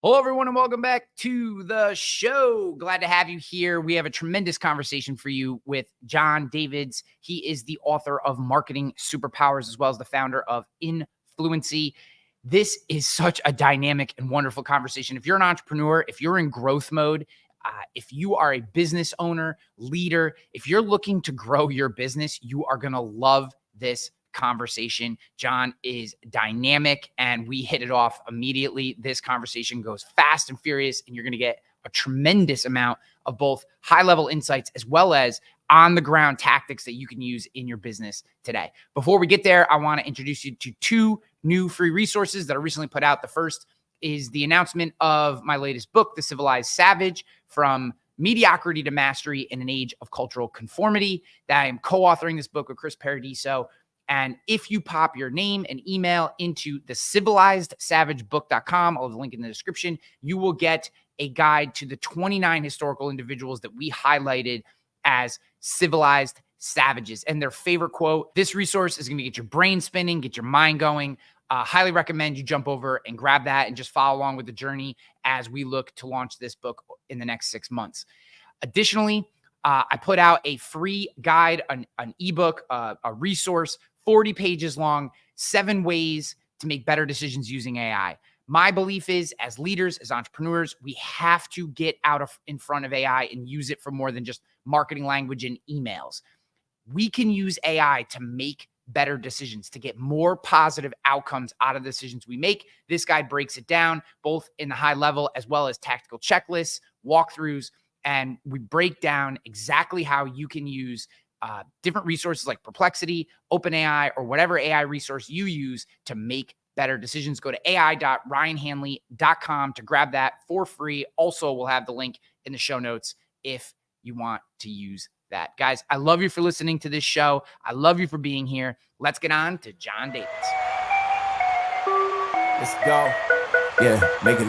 Hello, everyone, and welcome back to the show. Glad to have you here. We have a tremendous conversation for you with Jon Davids. He is the author of Marketing Superpowers, as well as the founder of Influicity. This is such a dynamic and wonderful conversation. If you're an entrepreneur, if you're in growth mode, if you are a business owner, leader, if you're looking to grow your business, you are going to love this conversation. Jon is dynamic and we hit it off immediately. This conversation goes fast and furious, and you're going to get a tremendous amount of both high-level insights as well as on-the-ground tactics that you can use in your business today. Before we get there, I want to introduce you to two new free resources that I recently put out. The first is the announcement of my latest book, The Civilized Savage: From Mediocrity to Mastery in an Age of Cultural Conformity. That I am co-authoring this book with Chris Paradiso. And if you pop your name and email into the civilizedsavagebook.com, I'll have the link in the description, you will get a guide to the 29 historical individuals that we highlighted as civilized savages and their favorite quote. This resource is going to get your brain spinning, get your mind going. Highly recommend you jump over and grab that and just follow along with the journey as we look to launch this book in the next 6 months. Additionally, I put out a free guide, an ebook, a resource, 40 pages long, 7 ways to make better decisions using AI. My belief is, as leaders, as entrepreneurs, we have to get in front of AI and use it for more than just marketing language and emails. We can use AI to make better decisions, to get more positive outcomes out of the decisions we make. This guide breaks it down, both in the high level as well as tactical checklists, walkthroughs, and we break down exactly how you can use different resources like Perplexity, OpenAI, or whatever AI resource you use to make better decisions. Go to ai.ryanhanley.com to grab that for free. Also, we'll have the link in the show notes if you want to use that. Guys, I love you for listening to this show. I love you for being here. Let's get on to Jon Davids. Let's go. Yeah, make it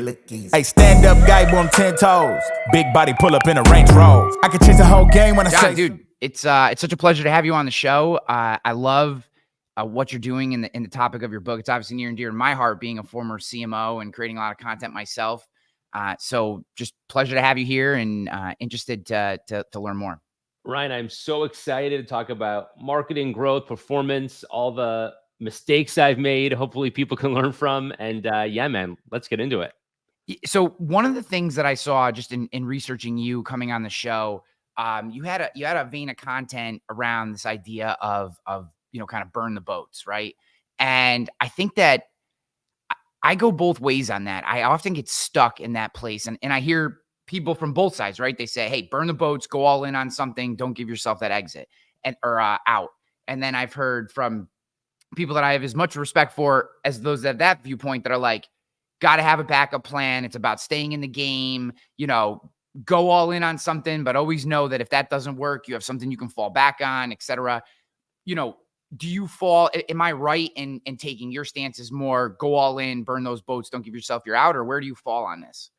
look easy. Hey, stand up guy on 10 toes. Big body pull up in a Range Rover. I could change the whole game when I Jon, say. Dude, it's such a pleasure to have you on the show. I love what you're doing in the topic of your book. It's obviously near and dear to my heart, being a former CMO and creating a lot of content myself. So just pleasure to have you here and interested to learn more. Ryan, I'm so excited to talk about marketing, growth, performance, all the mistakes I've made. Hopefully people can learn from. And yeah, man, let's get into it. So one of the things that I saw just in researching you coming on the show, you had a vein of content around this idea of kind of burn the boats, right? And I think that I go both ways on that. I often get stuck in that place, and I hear people from both sides, right? They say, hey, burn the boats, go all in on something, don't give yourself that exit or out. And then I've heard from people that I have as much respect for as those that have that viewpoint that are like, got to have a backup plan. It's about staying in the game, go all in on something, but always know that if that doesn't work, you have something you can fall back on, et cetera. Do you fall, am I right in taking your stance as more go all in, burn those boats, don't give yourself your out, or where do you fall on this?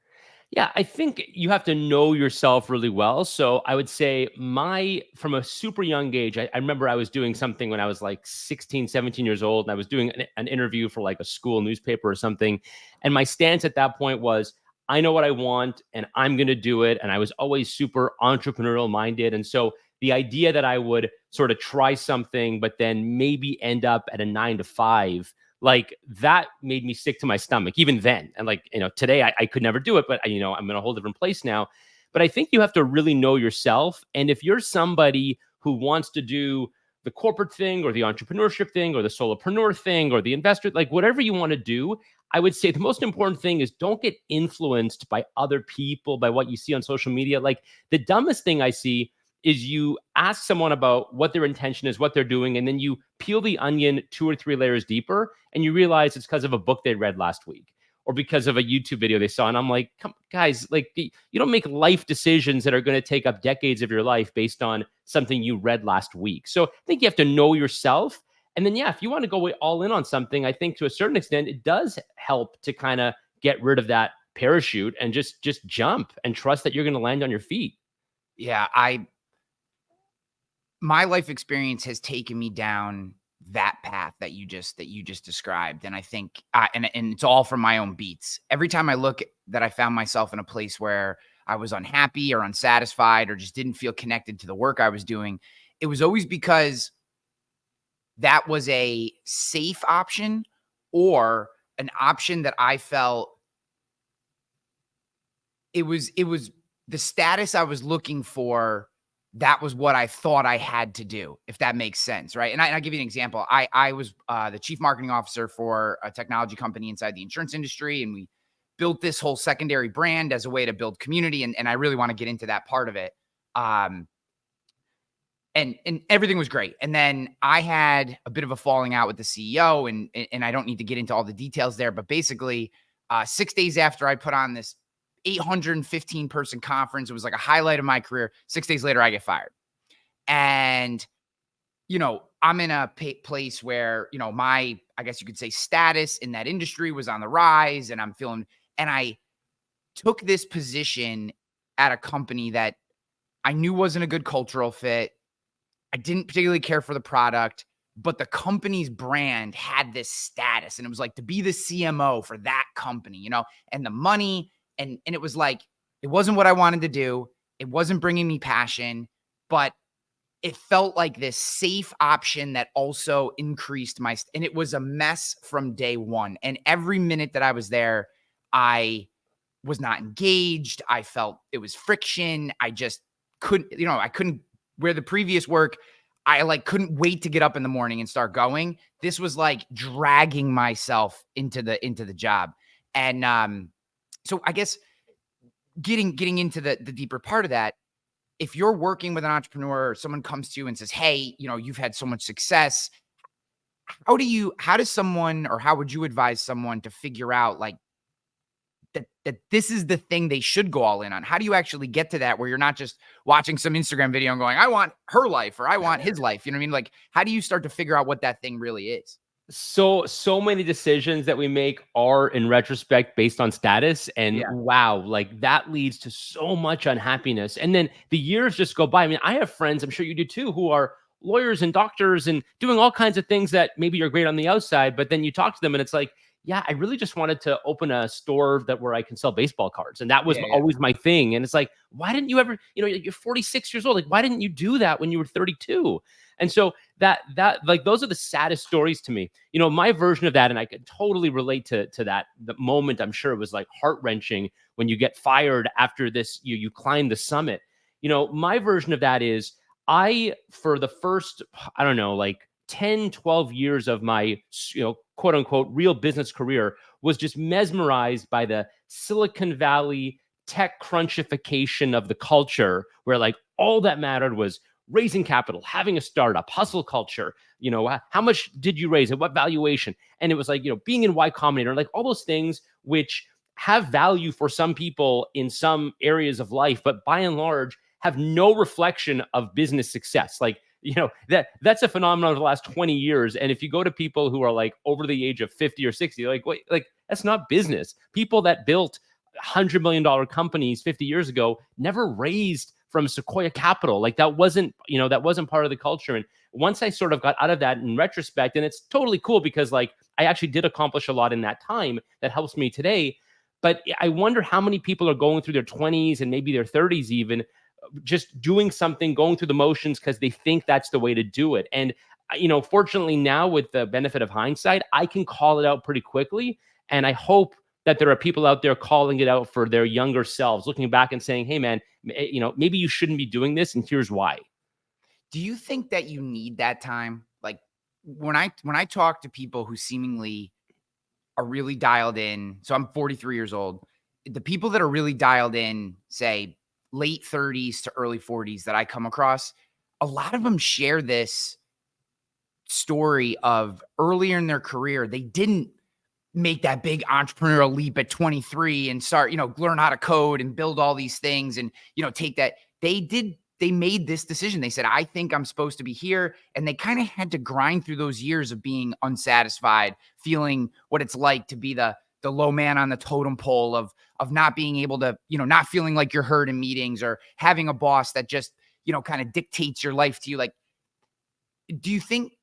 Yeah, I think you have to know yourself really well. So I would say from a super young age, I remember I was doing something when I was like 16, 17 years old, and I was doing an interview for like a school newspaper or something. And my stance at that point was, I know what I want and I'm going to do it. And I was always super entrepreneurial minded. And so the idea that I would sort of try something, but then maybe end up at a 9 to 5, like that made me sick to my stomach even then. And like, today I could never do it, but I'm in a whole different place now. But I think you have to really know yourself. And if you're somebody who wants to do the corporate thing or the entrepreneurship thing or the solopreneur thing or the investor, like whatever you want to do, I would say the most important thing is don't get influenced by other people, by what you see on social media. Like the dumbest thing I see is you ask someone about what their intention is, what they're doing, and then you peel the onion 2 or 3 layers deeper, and you realize it's because of a book they read last week or because of a YouTube video they saw. And I'm like, come, guys, like you don't make life decisions that are going to take up decades of your life based on something you read last week. So I think you have to know yourself. And then, yeah, if you want to go all in on something, I think to a certain extent, it does help to kind of get rid of that parachute and just jump and trust that you're going to land on your feet. Yeah, my life experience has taken me down that path that you just described. And I think, and it's all from my own beats. Every time I look that I found myself in a place where I was unhappy or unsatisfied or just didn't feel connected to the work I was doing, it was always because that was a safe option or an option that I felt it was the status I was looking for. That was what I thought I had to do, if that makes sense, right? And I'll give you an example. I was the chief marketing officer for a technology company inside the insurance industry, and we built this whole secondary brand as a way to build community, and I really want to get into that part of it. And everything was great. And then I had a bit of a falling out with the CEO, and I don't need to get into all the details there, but basically 6 days after I put on this 815 person conference, it was like a highlight of my career. 6 days later, I get fired. And, I'm in a place where, my, I guess you could say, status in that industry was on the rise, and and I took this position at a company that I knew wasn't a good cultural fit. I didn't particularly care for the product, but the company's brand had this status, and it was like to be the CMO for that company, and the money. And it was like, it wasn't what I wanted to do. It wasn't bringing me passion, but it felt like this safe option that also increased and it was a mess from day one. And every minute that I was there, I was not engaged. I felt it was friction. I just couldn't, I couldn't, where the previous work, I couldn't wait to get up in the morning and start going. This was like dragging myself into the job. And, so I guess getting into the deeper part of that, if you're working with an entrepreneur or someone comes to you and says, hey, you've had so much success, how does someone, or how would you advise someone to figure out like that this is the thing they should go all in on? How do you actually get to that where you're not just watching some Instagram video and going, I want her life or I want his life? You know what I mean? Like, how do you start to figure out what that thing really is? So many decisions that we make are in retrospect based on status, and wow, like that leads to so much unhappiness. And then the years just go by. I mean, I have friends, I'm sure you do too, who are lawyers and doctors and doing all kinds of things that maybe are great on the outside, but then you talk to them and it's like, yeah, I really just wanted to open a store where I can sell baseball cards. And that was always my thing. And it's like, why didn't you ever, you're 46 years old. Like, why didn't you do that when you were 32? And so that like, those are the saddest stories to me. My version of that, and I could totally relate to that. The moment, I'm sure it was like heart-wrenching when you get fired after this, you climb the summit. My version of that is for the first, I don't know, like 10, 12 years of my, quote unquote, real business career was just mesmerized by the Silicon Valley tech crunchification of the culture, where like all that mattered was raising capital, having a startup, hustle culture, how much did you raise at what valuation? And it was like, being in Y Combinator, like all those things which have value for some people in some areas of life, but by and large have no reflection of business success. Like, that's a phenomenon of the last 20 years. And if you go to people who are like over the age of 50 or 60, like, wait, like that's not business. People that built $100 million companies 50 years ago never raised from Sequoia Capital. Like that wasn't part of the culture. And once I sort of got out of that in retrospect, and it's totally cool because like I actually did accomplish a lot in that time that helps me today. But I wonder how many people are going through their 20s and maybe their 30s even, just doing something, going through the motions because they think that's the way to do it. And, fortunately now with the benefit of hindsight, I can call it out pretty quickly. And I hope that there are people out there calling it out for their younger selves, looking back and saying, hey man, maybe you shouldn't be doing this. And here's why. Do you think that you need that time? Like when I talk to people who seemingly are really dialed in, so I'm 43 years old, the people that are really dialed in, say late 30s to early 40s that I come across, a lot of them share this story of earlier in their career, they didn't make that big entrepreneurial leap at 23 and start, learn how to code and build all these things and, take that. They made this decision. They said, I think I'm supposed to be here. And they kind of had to grind through those years of being unsatisfied, feeling what it's like to be the low man on the totem pole of not being able to, not feeling like you're heard in meetings or having a boss that just, kind of dictates your life to you. Like, do you think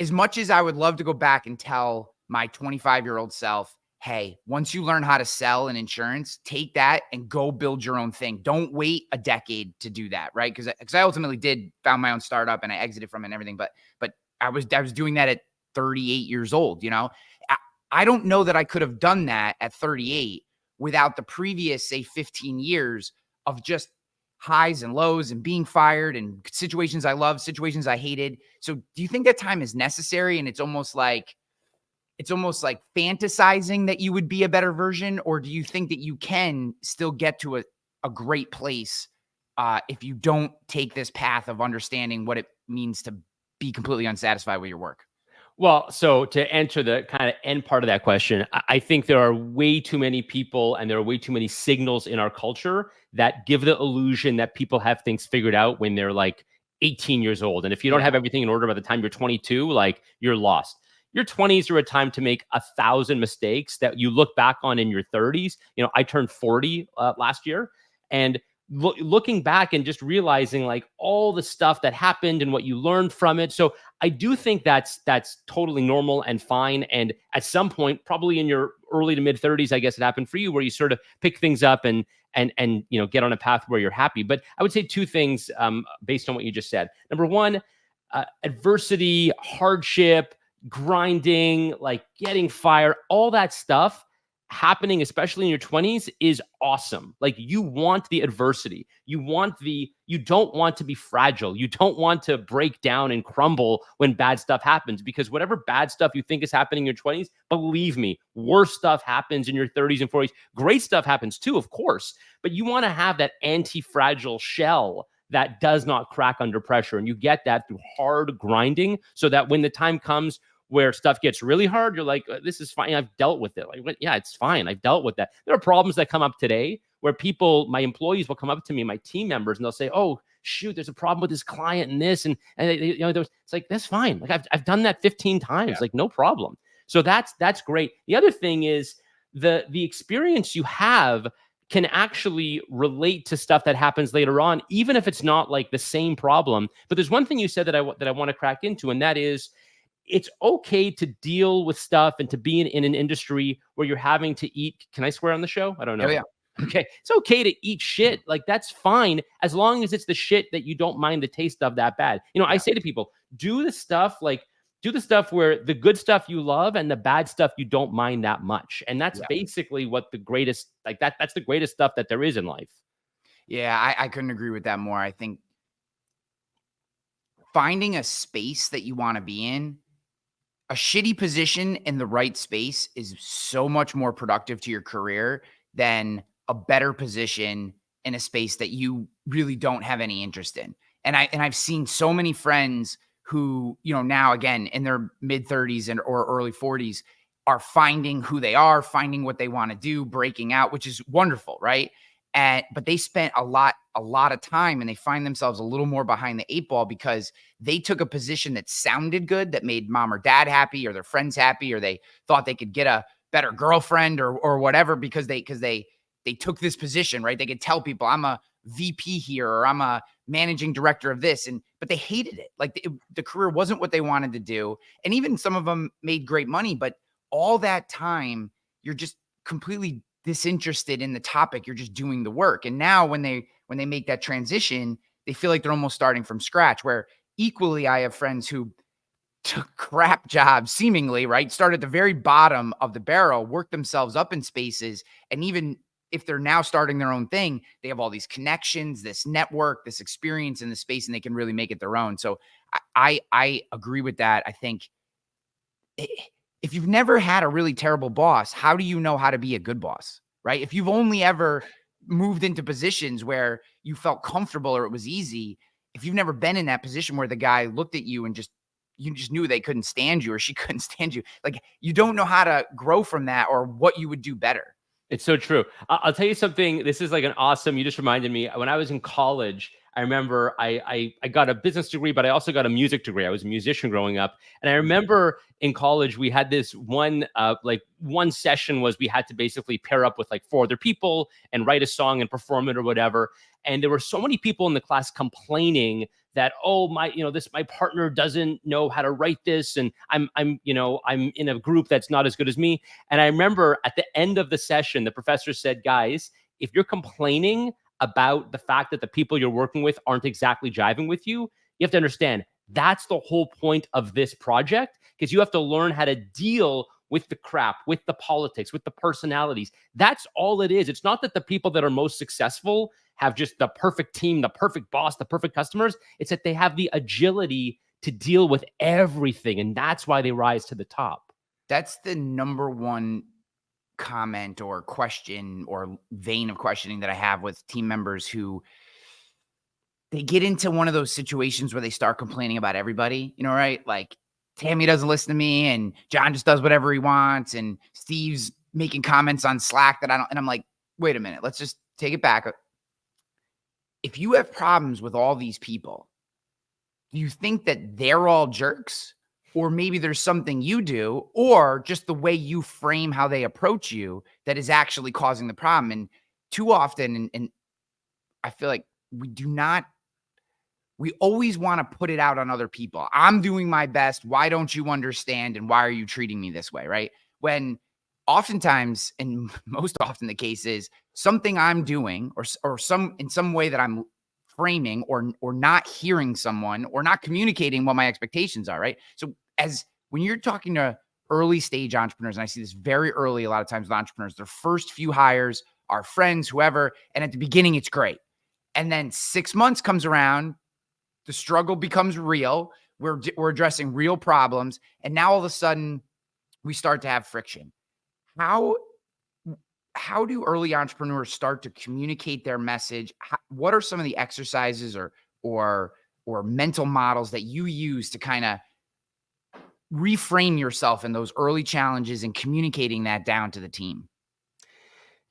as much as I would love to go back and tell my 25-year-old self, hey, once you learn how to sell in insurance, take that and go build your own thing. Don't wait a decade to do that, right? Because I ultimately found my own startup and I exited from it and everything. But I was doing that at 38 years old. I don't know that I could have done that at 38 without the previous, say, 15 years of just highs and lows and being fired and situations I loved, situations I hated. So do you think that time is necessary? And it's almost like fantasizing that you would be a better version? Or do you think that you can still get to a great place if you don't take this path of understanding what it means to be completely unsatisfied with your work? Well, so to answer the kind of end part of that question, I think there are way too many people and there are way too many signals in our culture that give the illusion that people have things figured out when they're like 18 years old. And if you don't have everything in order by the time you're 22, like you're lost. Your 20s are a time to make 1,000 mistakes that you look back on in your 30s. I turned 40 last year, and looking back and just realizing like all the stuff that happened and what you learned from it. So I do think that's totally normal and fine. And at some point, probably in your early to mid 30s, I guess it happened for you, where you sort of pick things up and get on a path where you're happy. But I would say two things based on what you just said. Number one, adversity, hardship, grinding, like getting fired, all that stuff happening, especially in your 20s, is awesome. Like, you want the adversity. You don't want to be fragile. You don't want to break down and crumble when bad stuff happens, because whatever bad stuff you think is happening in your 20s, believe me, worse stuff happens in your 30s and 40s. Great stuff happens too, of course, but you want to have that anti-fragile shell that does not crack under pressure. And you get that through hard grinding, so that when the time comes where stuff gets really hard, you're like, this is fine. I've dealt with it. Like, yeah, it's fine. I've dealt with that. There are problems that come up today where my employees will come up to me, my team members, and they'll say, oh, shoot, there's a problem with this client and this. And it's like, that's fine. Like, I've done that 15 times, like, no problem. So that's great. The other thing is the experience you have can actually relate to stuff that happens later on, even if it's not like the same problem. But there's one thing you said that I want to crack into, and that is, it's okay to deal with stuff and to be in an industry where you're having to eat. Can I swear on the show? I don't know. Oh, yeah. Okay. It's okay to eat shit. Like, that's fine, as long as it's the shit that you don't mind the taste of that bad. I say to people, do the stuff where the good stuff you love and the bad stuff you don't mind that much. And that's basically what the greatest, that's the greatest stuff that there is in life. Yeah, I couldn't agree with that more. I think finding a space that you want to be in, a shitty position in the right space, is so much more productive to your career than a better position in a space that you really don't have any interest in. And I've seen so many friends who, now again in their mid 30s or early 40s are finding who they are, finding what they want to do, breaking out, which is wonderful, right? But they spent a lot of time, and they find themselves a little more behind the eight ball because they took a position that sounded good, that made mom or dad happy, or their friends happy, or they thought they could get a better girlfriend or whatever, because they took this position, right? They could tell people, I'm a VP here, or I'm a managing director of this, but they hated it. Like, the career wasn't what they wanted to do. And even some of them made great money, but all that time you're just completely disinterested in the topic. You're just doing the work. And now when they make that transition, they feel like they're almost starting from scratch, where equally I have friends who took crap jobs, seemingly, right? Start at the very bottom of the barrel, work themselves up in spaces. And even if they're now starting their own thing, they have all these connections, this network, this experience in the space, and they can really make it their own. So I agree with that. I think if you've never had a really terrible boss, how do you know how to be a good boss, right? If you've only ever moved into positions where you felt comfortable or it was easy, if you've never been in that position where the guy looked at you and you just knew they couldn't stand you, or she couldn't stand you, like, you don't know how to grow from that or what you would do better. It's so true. I'll tell you something. This is like you just reminded me, when I was in college, I remember I got a business degree, but I also got a music degree. I was a musician growing up. And I remember in college, we had this one session was we had to basically pair up with like 4 other people and write a song and perform it or whatever. And there were so many people in the class complaining that, oh, my partner doesn't know how to write this, and I'm in a group that's not as good as me. And I remember at the end of the session, the professor said, guys, if you're complaining about the fact that the people you're working with aren't exactly jiving with you, you have to understand that's the whole point of this project, because you have to learn how to deal with the crap, with the politics, with the personalities. That's all it is. It's not that the people that are most successful have just the perfect team, the perfect boss, the perfect customers. It's that they have the agility to deal with everything. And that's why they rise to the top. That's the number one comment or question or vein of questioning that I have with team members who they get into one of those situations where they start complaining about everybody, right? Like Tammy doesn't listen to me and John just does whatever he wants. And Steve's making comments on Slack that I don't, and I'm like, wait a minute, let's just take it back. If you have problems with all these people, do you think that they're all jerks? Or maybe there's something you do, or just the way you frame how they approach you that is actually causing the problem. And too often, and I feel like we always want to put it out on other people. I'm doing my best. Why don't you understand? And why are you treating me this way? Right? When oftentimes, and most often the case is something I'm doing or in some way that I'm framing or not hearing someone or not communicating what my expectations are, right? So when you're talking to early stage entrepreneurs, and I see this very early a lot of times with entrepreneurs, their first few hires are friends, whoever, and at the beginning it's great. And then 6 months comes around, the struggle becomes real. We're addressing real problems, and now all of a sudden we start to have friction. How do early entrepreneurs start to communicate their message? What are some of the exercises or mental models that you use to kind of reframe yourself in those early challenges and communicating that down to the team?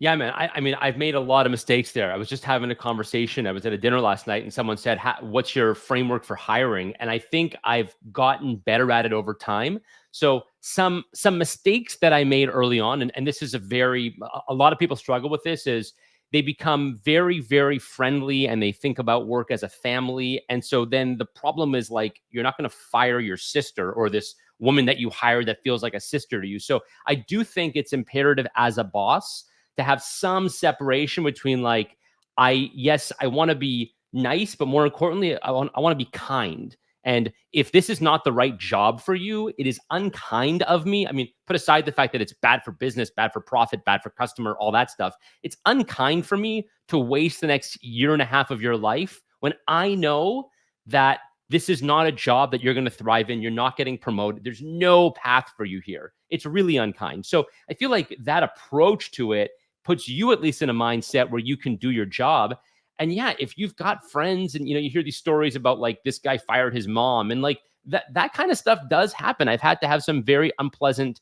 Yeah, man. I mean, I've made a lot of mistakes there. I was just having a conversation. I was at a dinner last night and someone said, what's your framework for hiring? And I think I've gotten better at it over time. So some mistakes that I made early on, and this is a lot of people struggle with this, is they become very, very friendly and they think about work as a family. And so then the problem is, like, you're not going to fire your sister or this woman that you hired that feels like a sister to you. So I do think it's imperative as a boss to have some separation between, like, I want to be nice, but more importantly, I want to be kind. And if this is not the right job for you, it is unkind of me. I mean, put aside the fact that it's bad for business, bad for profit, bad for customer, all that stuff. It's unkind for me to waste the next year and a half of your life when I know that this is not a job that you're going to thrive in. You're not getting promoted. There's no path for you here. It's really unkind. So I feel like that approach to it puts you at least in a mindset where you can do your job. And yeah, if you've got friends and, you hear these stories about, like, this guy fired his mom and, like, that kind of stuff does happen. I've had to have some very unpleasant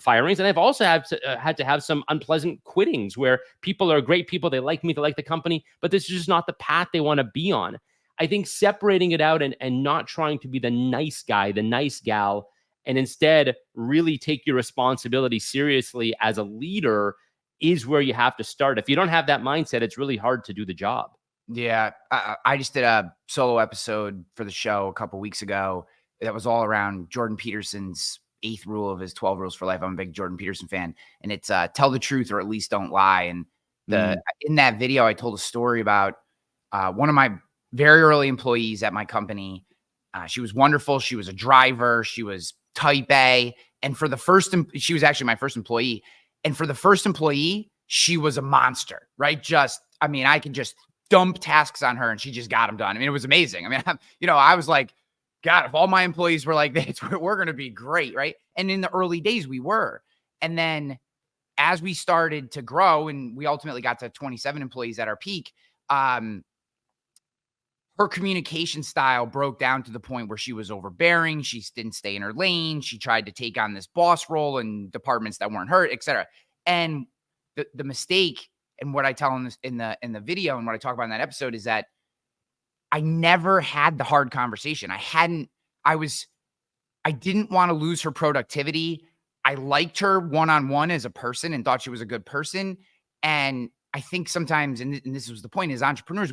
firings. And I've also had to have some unpleasant quittings where people are great people. They like me, they like the company, but this is just not the path they want to be on. I think separating it out and not trying to be the nice guy, the nice gal, and instead really take your responsibility seriously as a leader is where you have to start. If you don't have that mindset, it's really hard to do the job. Yeah. I just did a solo episode for the show a couple weeks ago that was all around Jordan Peterson's 8th rule of his 12 rules for life. I'm a big Jordan Peterson fan, and it's tell the truth or at least don't lie. And in that video, I told a story about one of my very early employees at my company. She was wonderful. She was a driver. She was type A. And for the first, she was actually my first employee. And for the first employee, she was a monster, right? I could just dump tasks on her and she just got them done. I mean, it was amazing. I mean, I was like, God, if all my employees were like this, we're going to be great, right? And in the early days, we were. And then as we started to grow and we ultimately got to 27 employees at our peak, her communication style broke down to the point where she was overbearing. She didn't stay in her lane. She tried to take on this boss role in departments that weren't her, et cetera. And the mistake, and what I tell in the video and what I talk about in that episode, is that I never had the hard conversation. I didn't want to lose her productivity. I liked her one-on-one as a person and thought she was a good person. And I think sometimes, and this was the point, as entrepreneurs,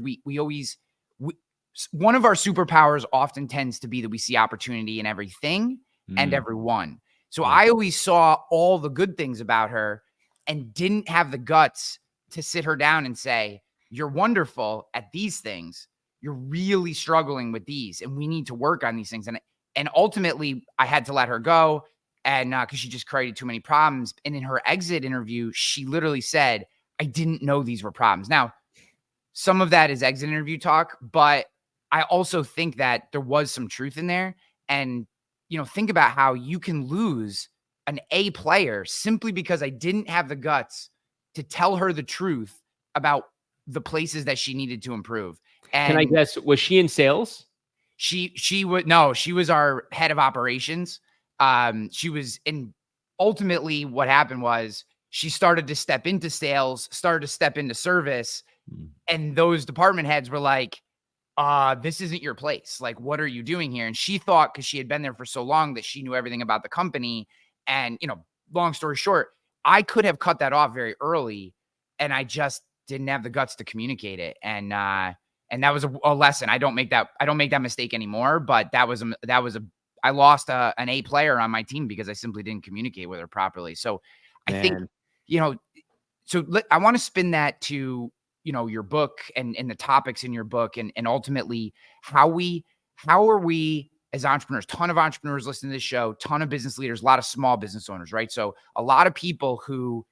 one of our superpowers often tends to be that we see opportunity in everything and everyone. So I always saw all the good things about her and didn't have the guts to sit her down and say, you're wonderful at these things. You're really struggling with these, and we need to work on these things. And ultimately, I had to let her go, and because she just created too many problems. And in her exit interview, she literally said, I didn't know these were problems. Now, some of that is exit interview talk, but I also think that there was some truth in there. And, think about how you can lose an A player simply because I didn't have the guts to tell her the truth about the places that she needed to improve. And can I guess, was she in sales? She was our head of operations. She was ultimately what happened was she started to step into sales, started to step into service. And those department heads were like, this isn't your place. Like, what are you doing here? And she thought, because she had been there for so long, that she knew everything about the company. And, long story short, I could have cut that off very early, and I just didn't have the guts to communicate it. And that was a lesson. I don't make that mistake anymore, but I lost an A player on my team because I simply didn't communicate with her properly. So I think, I want to spin that to, your book and the topics in your book, and ultimately how are we as entrepreneurs, ton of entrepreneurs listening to this show, ton of business leaders, a lot of small business owners, right? So a lot of people who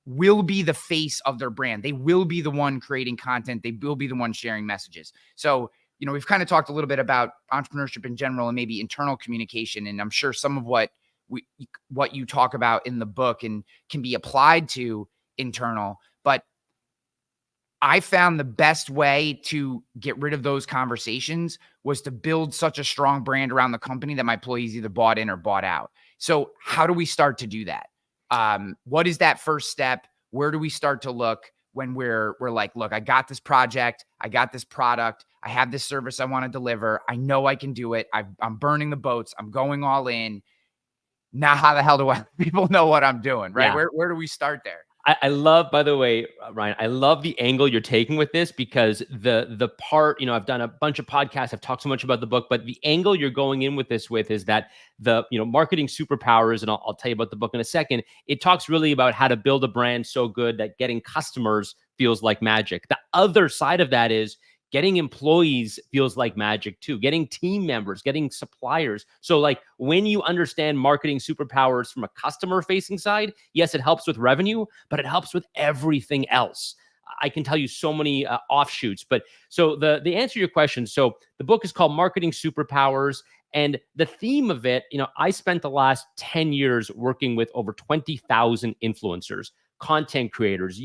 will be the face of their brand. They will be the one creating content. They will be the one sharing messages. So, we've kind of talked a little bit about entrepreneurship in general and maybe internal communication. And I'm sure some of what you talk about in the book and can be applied to internal, but I found the best way to get rid of those conversations was to build such a strong brand around the company that my employees either bought in or bought out. So how do we start to do that? What is that first step? Where do we start to look when we're like, look, I got this project, I got this product, I have this service I want to deliver. I know I can do it. I'm burning the boats. I'm going all in. Now, how the hell do people know what I'm doing, right? Yeah. Where do we start there? I love, by the way, Ryan, I love the angle you're taking with this, because the part, I've done a bunch of podcasts, I've talked so much about the book, but the angle you're going in with this is that the, marketing superpowers, and I'll tell you about the book in a second. It talks really about how to build a brand so good that getting customers feels like magic. The other side of that is getting employees feels like magic too. Getting team members, getting suppliers. So like when you understand marketing superpowers from a customer facing side, yes, it helps with revenue, but it helps with everything else. I can tell you so many offshoots, but so the answer to your question. So the book is called Marketing Superpowers, and the theme of it, I spent the last 10 years working with over 20,000 influencers, content creators,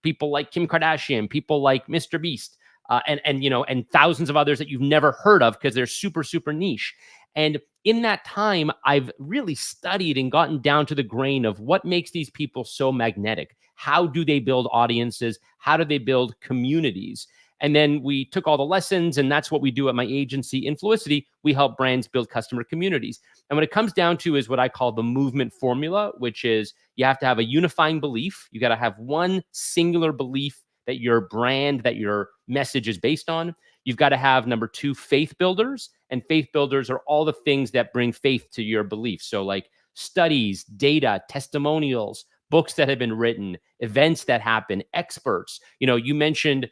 people like Kim Kardashian, people like Mr. Beast, and thousands of others that you've never heard of because they're super, super niche. And in that time, I've really studied and gotten down to the grain of what makes these people so magnetic. How do they build audiences? How do they build communities? And then we took all the lessons, and that's what we do at my agency, Influicity. We help brands build customer communities. And what it comes down to is what I call the movement formula, which is you have to have a unifying belief. You got to have one singular belief that your brand, that your message is based on. You've got to have, number 2, faith builders. And faith builders are all the things that bring faith to your belief. So like studies, data, testimonials, books that have been written, events that happen, experts. You mentioned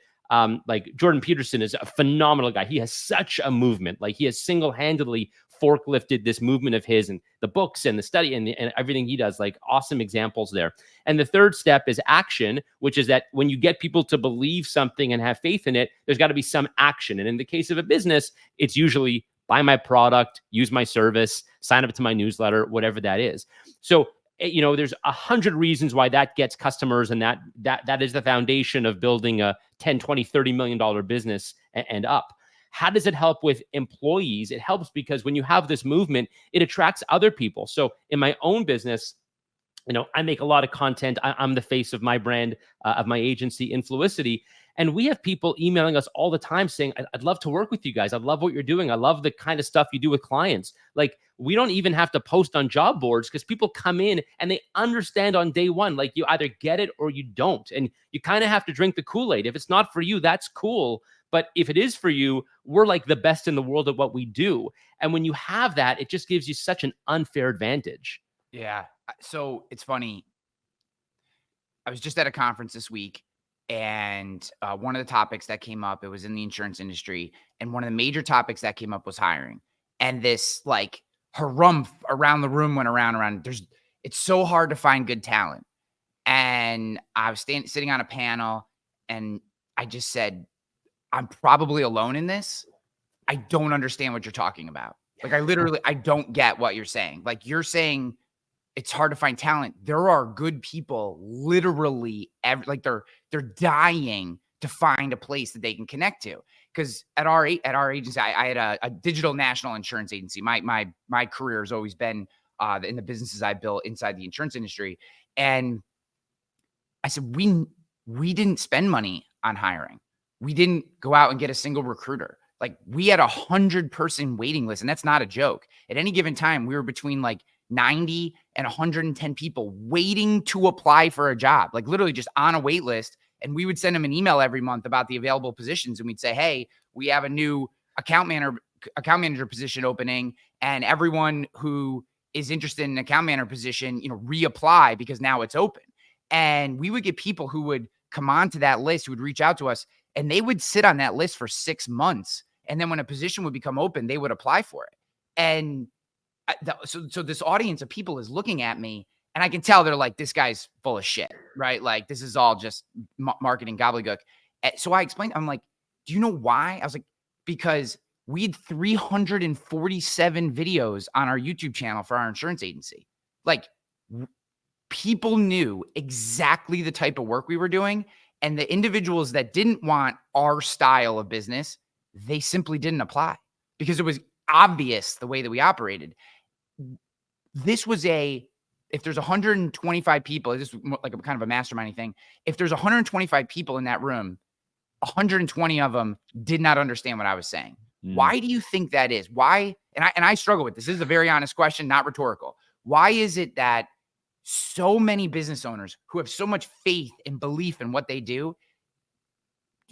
like Jordan Peterson is a phenomenal guy. He has such a movement. Like he has single-handedly forklifted this movement of his, and the books and the study and everything he does. Like awesome examples there. And the third step is action, which is that when you get people to believe something and have faith in it, there's got to be some action. And in the case of a business, it's usually buy my product, use my service, sign up to my newsletter, whatever that is. So there's 100 reasons why that gets customers, and that is the foundation of building a 10, 20, $30 million business and up. How does it help with employees? It helps because when you have this movement, it attracts other people. So in my own business, I make a lot of content. I'm the face of my brand, of my agency, Influicity. And we have people emailing us all the time saying, I'd love to work with you guys. I love what you're doing. I love the kind of stuff you do with clients. Like, we don't even have to post on job boards because people come in and they understand on day one, like you either get it or you don't. And you kind of have to drink the Kool-Aid. If it's not for you, that's cool. But if it is for you, we're like the best in the world at what we do. And when you have that, it just gives you such an unfair advantage. Yeah. So it's funny. I was just at a conference this week, and one of the topics that came up, it was in the insurance industry, and one of the major topics that came up was hiring. And this like harumph around the room went around. It's so hard to find good talent. And I was sitting on a panel, and I just said, I'm probably alone in this. I don't understand what you're talking about. Like, I don't get what you're saying. Like, you're saying it's hard to find talent. There are good people literally they're dying to find a place that they can connect to. Because at our agency, I had a digital national insurance agency. My career has always been in the businesses I built inside the insurance industry. And I said, we didn't spend money on hiring. We didn't go out and get a single recruiter. Like, we had 100-person waiting list, and that's not a joke. At any given time, we were between like 90 and 110 people waiting to apply for a job, like literally just on a wait list. And we would send them an email every month about the available positions. And we'd say, hey, we have a new account manager position opening, and everyone who is interested in an account manager position, reapply because now it's open. And we would get people who would come onto that list, who would reach out to us, and they would sit on that list for 6 months. And then when a position would become open, they would apply for it. And so this audience of people is looking at me, and I can tell they're like, this guy's full of shit, right? Like, this is all just marketing gobbledygook. So I explained, I'm like, do you know why? I was like, because we had 347 videos on our YouTube channel for our insurance agency. Like, people knew exactly the type of work we were doing. And the individuals that didn't want our style of business, they simply didn't apply because it was obvious the way that we operated. This was if there's 125 people, this is like a kind of a masterminding thing. If there's 125 people in that room, 120 of them did not understand what I was saying. Why do you think that is? Why? And I struggle with this. This is a very honest question, not rhetorical. Why is it that so many business owners who have so much faith and belief in what they do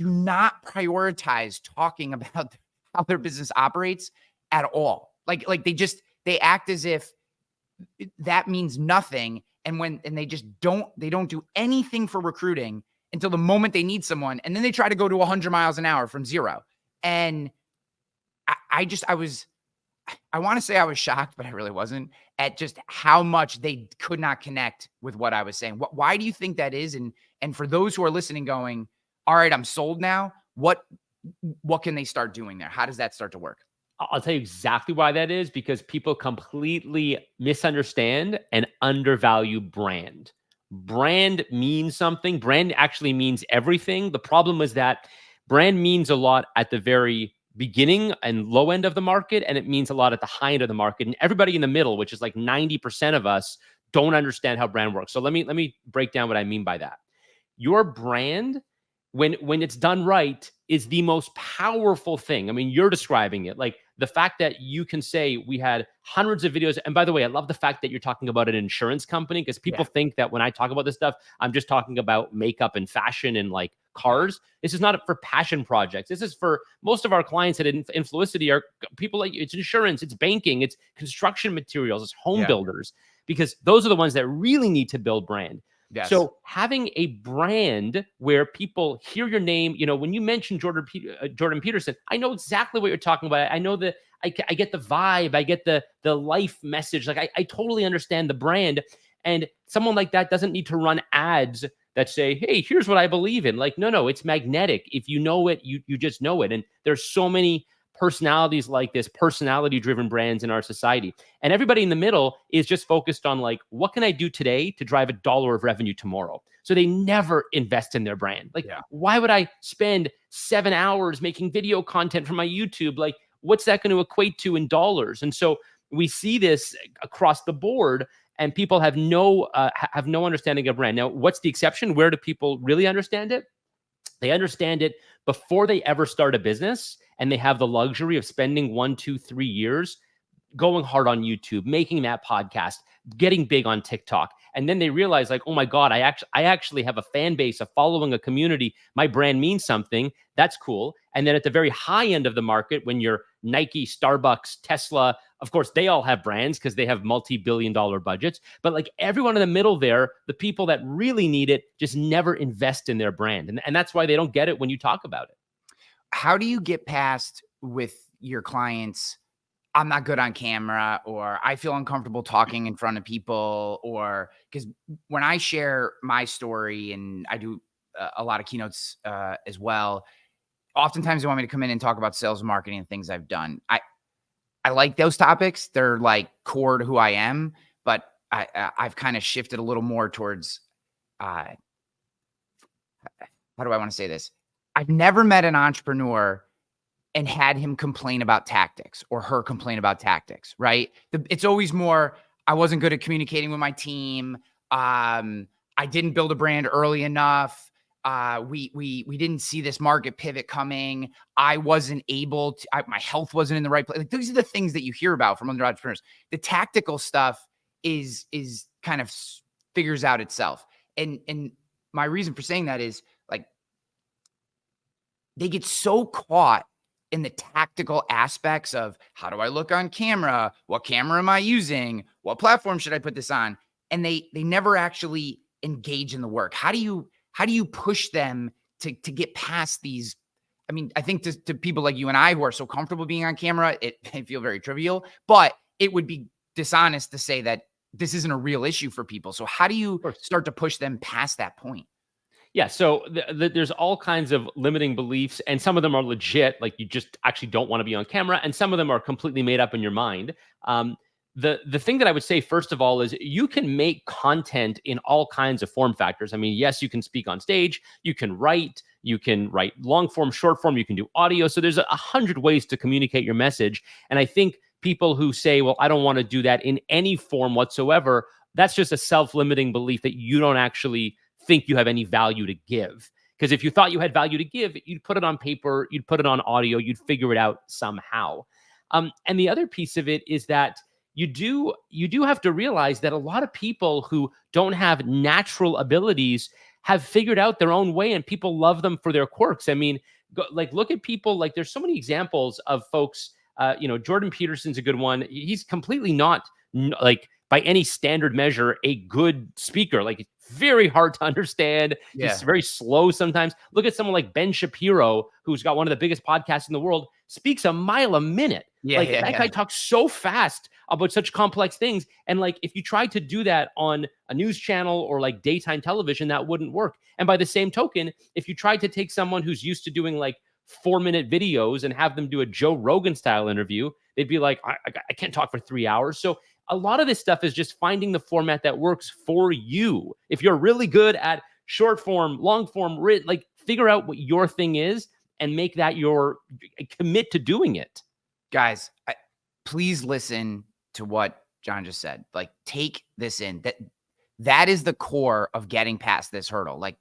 not prioritize talking about how their business operates at all? Like they act as if that means nothing. And they don't do anything for recruiting until the moment they need someone. And then they try to go to 100 miles an hour from zero. And I want to say I was shocked, but I really wasn't, at just how much they could not connect with what I was saying. Why do you think that is? And for those who are listening going, all right, I'm sold now, what can they start doing there? How does that start to work? I'll tell you exactly why that is, because people completely misunderstand and undervalue brand. Brand means something. Brand actually means everything. The problem is that brand means a lot at the very beginning and low end of the market, and it means a lot at the high end of the market. And everybody in the middle, which is like 90% of us, don't understand how brand works. So let me break down what I mean by that. Your brand, when it's done right, is the most powerful thing. I mean, you're describing it. Like, the fact that you can say we had hundreds of videos. And by the way, I love the fact that you're talking about an insurance company, because people think that when I talk about this stuff, I'm just talking about makeup and fashion and like cars. This is not for passion projects. This is for most of our clients at Influicity are people like, it's insurance, it's banking, it's construction materials, it's home builders, because those are the ones that really need to build brand. Yes. So having a brand where people hear your name, when you mention Jordan Peterson, I know exactly what you're talking about. I know that I get the vibe, I get the life message. Like, I totally understand the brand. And someone like that doesn't need to run ads that say, hey, here's what I believe in. Like, no, it's magnetic. If you know it, you just know it. And there's so many personalities like this, personality-driven brands in our society. And everybody in the middle is just focused on like, what can I do today to drive $1 of revenue tomorrow? So they never invest in their brand. Like, why would I spend 7 hours making video content for my YouTube? Like, what's that going to equate to in dollars? And so we see this across the board, and people have no understanding of brand. Now, what's the exception? Where do people really understand it? They understand it before they ever start a business, and they have the luxury of spending 1, 2, 3 years going hard on YouTube, making that podcast, getting big on TikTok. And then they realize like, oh my God, I actually have a fan base, a following, a community. My brand means something. That's cool. And then at the very high end of the market, when you're Nike, Starbucks, Tesla, of course, they all have brands because they have multi-billion-dollar budgets. But like everyone in the middle there, the people that really need it just never invest in their brand. And that's why they don't get it when you talk about it. How do you get past with your clients, I'm not good on camera, or I feel uncomfortable talking in front of people, or because when I share my story, and I do a lot of keynotes as well, oftentimes they want me to come in and talk about sales and marketing and things I've done. I like those topics. They're like core to who I am, but I've kind of shifted a little more towards, how do I want to say this? I've never met an entrepreneur and had him complain about tactics or her complain about tactics, right? It's always more, I wasn't good at communicating with my team. I didn't build a brand early enough. We didn't see this market pivot coming. I wasn't able to, my health wasn't in the right place. Like, those are the things that you hear about from other entrepreneurs. The tactical stuff is kind of figures out itself. And my reason for saying that is, like, they get so caught in the tactical aspects of, how do I look on camera? What camera am I using? What platform should I put this on? And they never actually engage in the work. How do you push them to get past these? I mean, I think to people like you and I who are so comfortable being on camera, it may feel very trivial, but it would be dishonest to say that this isn't a real issue for people. So how do you start to push them past that point? Yeah, so there's all kinds of limiting beliefs, and some of them are legit, like you just actually don't want to be on camera, and some of them are completely made up in your mind. The thing that I would say, first of all, is you can make content in all kinds of form factors. I mean, yes, you can speak on stage, you can write long form, short form, you can do audio. So there's 100 ways to communicate your message. And I think people who say, well, I don't want to do that in any form whatsoever, that's just a self-limiting belief that you don't actually think you have any value to give. Because if you thought you had value to give, you'd put it on paper, you'd put it on audio, you'd figure it out somehow. And the other piece of it is that you do have to realize that a lot of people who don't have natural abilities have figured out their own way, and people love them for their quirks. I mean, look at people, like there's so many examples of folks, Jordan Peterson's a good one. He's completely not like by any standard measure, a good speaker. Like, it's very hard to understand. Yeah. He's very slow sometimes. Look at someone like Ben Shapiro, who's got one of the biggest podcasts in the world, speaks a mile a minute. That guy talks so fast about such complex things. And like, if you tried to do that on a news channel or like daytime television, that wouldn't work. And by the same token, if you tried to take someone who's used to doing like 4-minute videos and have them do a Joe Rogan style interview, they'd be like, I can't talk for 3 hours. So a lot of this stuff is just finding the format that works for you. If you're really good at short form, long form, like figure out what your thing is and make that commit to doing it. Guys, please listen to what Jon just said. Like, take this in. That is the core of getting past this hurdle. Like,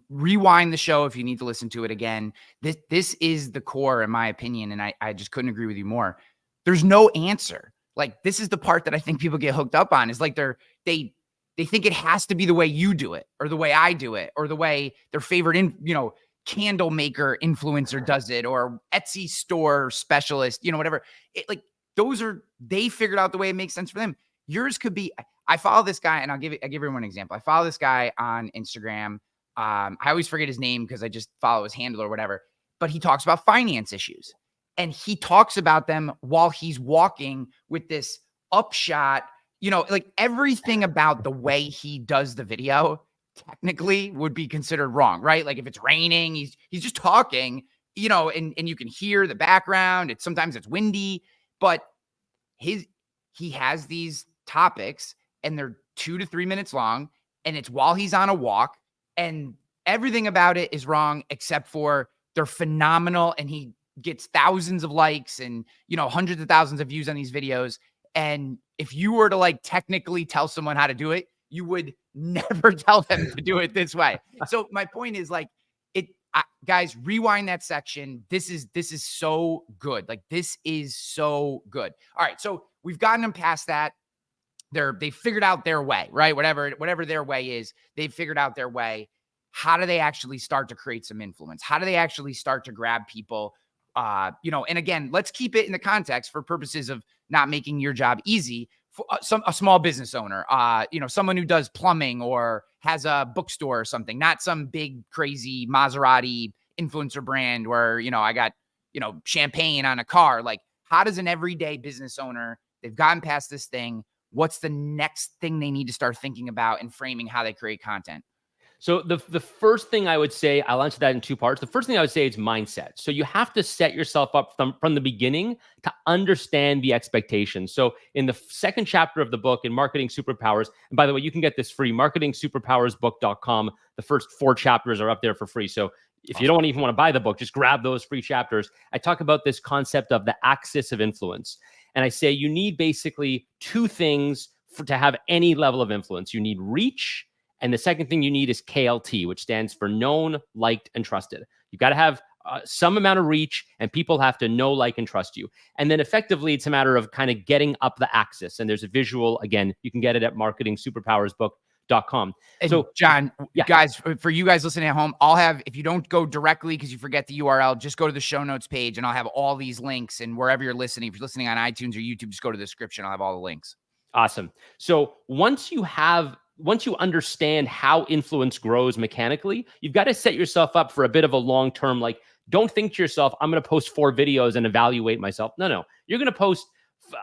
rewind the show if you need to listen to it again. This is the core, in my opinion, and I just couldn't agree with you more. There's no answer. Like, this is the part that I think people get hooked up on, is like they think it has to be the way you do it, or the way I do it, or the way their favorite candle maker influencer does it, or Etsy store specialist, whatever. They figured out the way it makes sense for them. Yours could be, I follow this guy, and I'll give everyone an example. I follow this guy on Instagram. I always forget his name because I just follow his handle or whatever, but he talks about finance issues. And he talks about them while he's walking with this upshot, like everything about the way he does the video technically would be considered wrong, right? Like if it's raining, he's just talking, and you can hear the background. Sometimes it's windy, but he has these topics and they're 2 to 3 minutes long, and it's while he's on a walk, and everything about it is wrong except for they're phenomenal, and he gets thousands of likes and, hundreds of thousands of views on these videos. And if you were to like technically tell someone how to do it, you would never tell them to do it this way. So my point is, like, guys, rewind that section. This is so good. Like, this is so good. All right. So we've gotten them past that. They figured out their way, right? Whatever their way is, they've figured out their way. How do they actually start to create some influence? How do they actually start to grab people? And again, let's keep it in the context for purposes of not making your job easy. For a small business owner, someone who does plumbing or has a bookstore or something, not some big crazy Maserati influencer brand where, I got, champagne on a car. Like, how does an everyday business owner, they've gotten past this thing, what's the next thing they need to start thinking about and framing how they create content? So the first thing I would say, I'll answer that in two parts. The first thing I would say is mindset. So you have to set yourself up from the beginning to understand the expectations. So in the second chapter of the book, in Marketing Superpowers, and by the way, you can get this free, marketingsuperpowersbook.com. The first 4 chapters are up there for free. So if you don't even want to buy the book, just grab those free chapters. I talk about this concept of the axis of influence. And I say you need basically 2 things to have any level of influence. You need reach. And the second thing you need is KLT, which stands for known, liked, and trusted. You got to have some amount of reach, and people have to know, like, and trust you. And then effectively, it's a matter of kind of getting up the axis. And there's a visual. Again, you can get it at marketingsuperpowersbook.com. And so, John, guys, for you guys listening at home, I'll have, if you don't go directly because you forget the URL, just go to the show notes page, and I'll have all these links. And wherever you're listening, if you're listening on iTunes or YouTube, just go to the description. I'll have all the links. Awesome. So once you understand how influence grows mechanically, you've got to set yourself up for a bit of a long-term, like, don't think to yourself, I'm going to post 4 videos and evaluate myself. No. You're going to post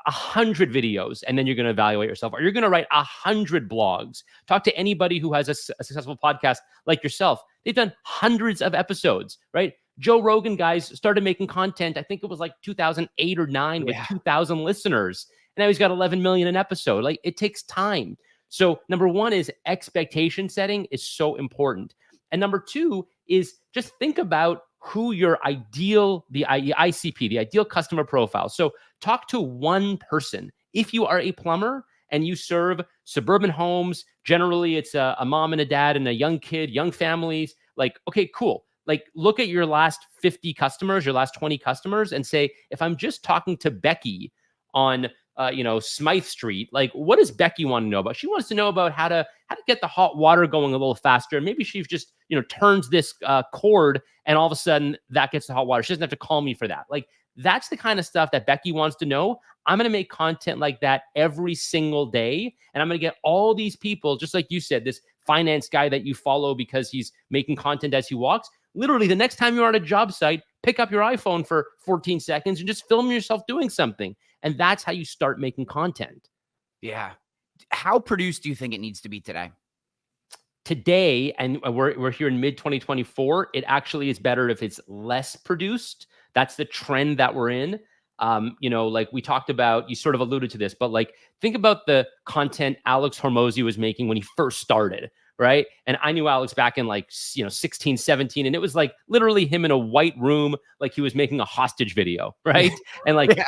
100 videos and then you're going to evaluate yourself, or you're going to write 100 blogs. Talk to anybody who has a successful podcast like yourself. They've done hundreds of episodes, right? Joe Rogan, guys, started making content. I think it was like 2008 or 9 with 2,000 listeners. And now he's got 11 million an episode. Like, it takes time. So number 1 is expectation setting is so important. And number 2 is just think about who your ideal, the ICP, the ideal customer profile. So talk to one person. If you are a plumber and you serve suburban homes, generally it's a mom and a dad and a young kid, young families, like, okay, cool. Like, look at your last 50 customers, your last 20 customers, and say, if I'm just talking to Becky on Smythe Street, like, what does Becky want to know about? She wants to know about how to get the hot water going a little faster. Maybe she just, turns this cord and all of a sudden that gets the hot water. She doesn't have to call me for that. Like, that's the kind of stuff that Becky wants to know. I'm going to make content like that every single day. And I'm going to get all these people, just like you said, this finance guy that you follow because he's making content as he walks. Literally, the next time you're on a job site, pick up your iPhone for 14 seconds and just film yourself doing something. And that's how you start making content. Yeah. How produced do you think it needs to be today? Today, and we're here in mid-2024, it actually is better if it's less produced. That's the trend that we're in. Like we talked about, you sort of alluded to this, but like, think about the content Alex Hormozi was making when he first started, right? And I knew Alex back in 16, 17, and it was like literally him in a white room, like he was making a hostage video, right? And like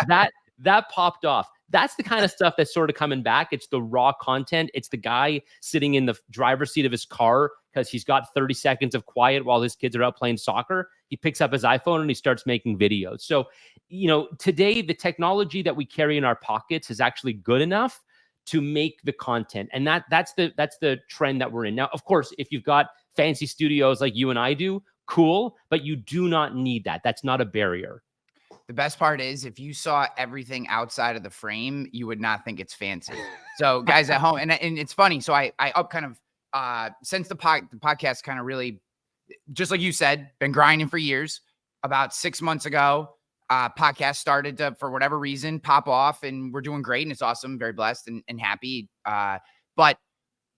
that popped off. That's the kind of stuff that's sort of coming back. It's the raw content. It's the guy sitting in the driver's seat of his car because he's got 30 seconds of quiet while his kids are out playing soccer. He picks up his iPhone and he starts making videos. So, today the technology that we carry in our pockets is actually good enough to make the content. And that's the trend that we're in. Now, of course, if you've got fancy studios like you and I do, cool, but you do not need that. That's not a barrier. The best part is if you saw everything outside of the frame, you would not think it's fancy. So guys at home, and it's funny. So I up kind of since the podcast kind of really, just like you said, been grinding for years. About 6 months ago, podcast started to, for whatever reason, pop off, and we're doing great, and it's awesome. Very blessed and happy. But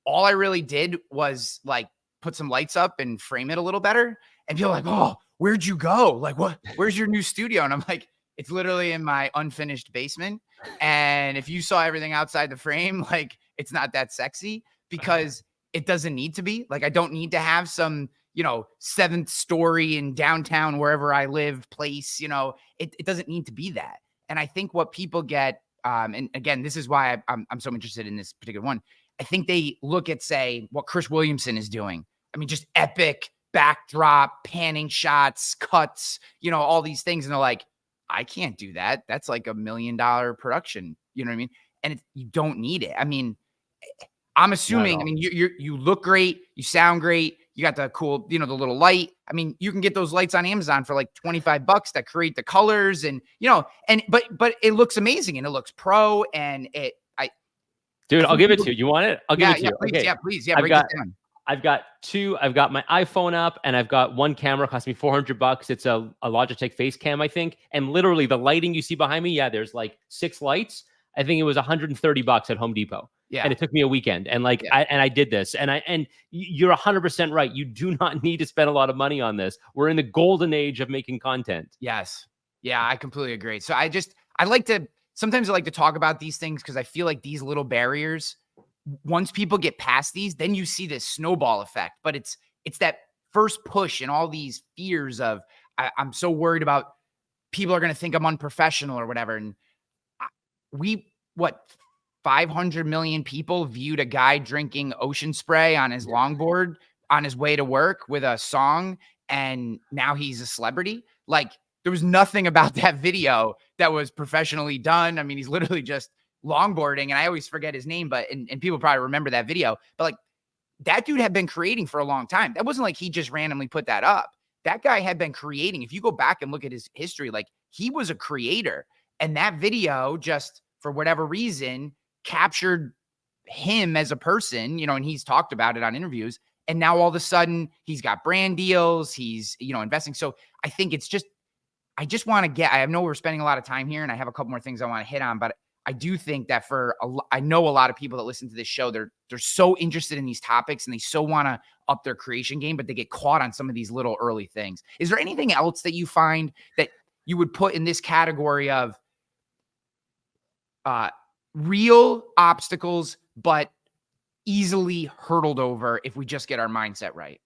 all I really did was like put some lights up and frame it a little better, and people are like, oh, where'd you go? Like, what? Where's your new studio? And I'm like, it's literally in my unfinished basement. And if you saw everything outside the frame, like, it's not that sexy because it doesn't need to be. Like, I don't need to have some, 7th story in downtown, wherever I live, place, it doesn't need to be that. And I think what people get, and again, this is why I'm so interested in this particular one. I think they look at, say, what Chris Williamson is doing. I mean, just epic backdrop, panning shots, cuts, all these things. And they're like, I can't do that. That's like $1 million production You know what I mean? And you don't need it. I mean, I'm assuming, I mean, you look great, you sound great, you got the cool, the little light. I mean, you can get those lights on Amazon for like $25 that create the colors and, but it looks amazing and it looks pro and dude, I'll give it to you. You want it? I'll give it to you. Please, okay. Yeah, please. Yeah, break it down. I've got my iPhone up and I've got one camera, cost me $400. It's a Logitech face cam, I think. And literally the lighting you see behind me, there's like 6 lights. I think it was $130 at Home Depot. Yeah. And it took me a weekend. And I did this. And you're 100% right. You do not need to spend a lot of money on this. We're in the golden age of making content. Yes. Yeah, I completely agree. So sometimes I like to talk about these things because I feel like these little barriers, once people get past these, then you see this snowball effect. But it's that first push and all these fears of, I'm so worried about people are going to think I'm unprofessional or whatever. And 500 million people viewed a guy drinking ocean spray on his longboard on his way to work with a song, and now he's a celebrity. Like, there was nothing about that video that was professionally done. I mean, he's literally just longboarding, and I always forget his name, but and people probably remember that video. But like, that dude had been creating for a long time. That wasn't like he just randomly put that up. That guy had been creating. If you go back and look at his history, like, he was a creator, and that video just, for whatever reason, captured him as a person, and he's talked about it on interviews. And now all of a sudden he's got brand deals, he's, investing. So I think I just want to I know we're spending a lot of time here and I have a couple more things I want to hit on, but I do think that I know a lot of people that listen to this show, they're so interested in these topics and they so want to up their creation game, but they get caught on some of these little early things. Is there anything else that you find that you would put in this category of, real obstacles, but easily hurdled over if we just get our mindset right?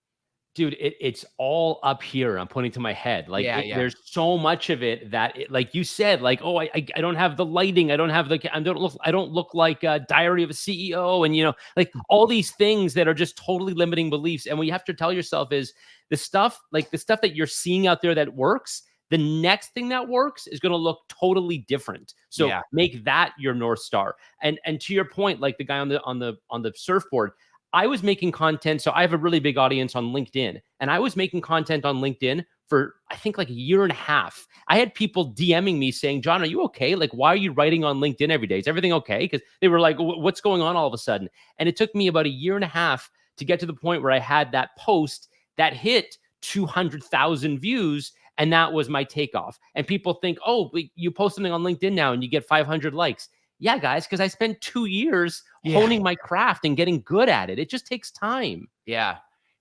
Dude, it's all up here. I'm pointing to my head. Like, there's so much of it that, like you said, like, oh, I don't have the lighting. I don't have I don't look like a Diary of a CEO. And, like all these things that are just totally limiting beliefs. And what you have to tell yourself is the stuff that you're seeing out there that works, the next thing that works is going to look totally different. So make that your North Star. And to your point, like the guy on the surfboard, I was making content. So I have a really big audience on LinkedIn, and I was making content on LinkedIn for, I think, like a year and a half. I had people DMing me saying, John, are you okay? Like, why are you writing on LinkedIn every day? Is everything okay? Because they were like, what's going on all of a sudden? And it took me about a year and a half to get to the point where I had that post that hit 200,000 views. And that was my takeoff. And people think, oh, you post something on LinkedIn now and you get 500 likes. Yeah, guys, because I spent 2 years honing my craft and getting good at it. It just takes time. Yeah,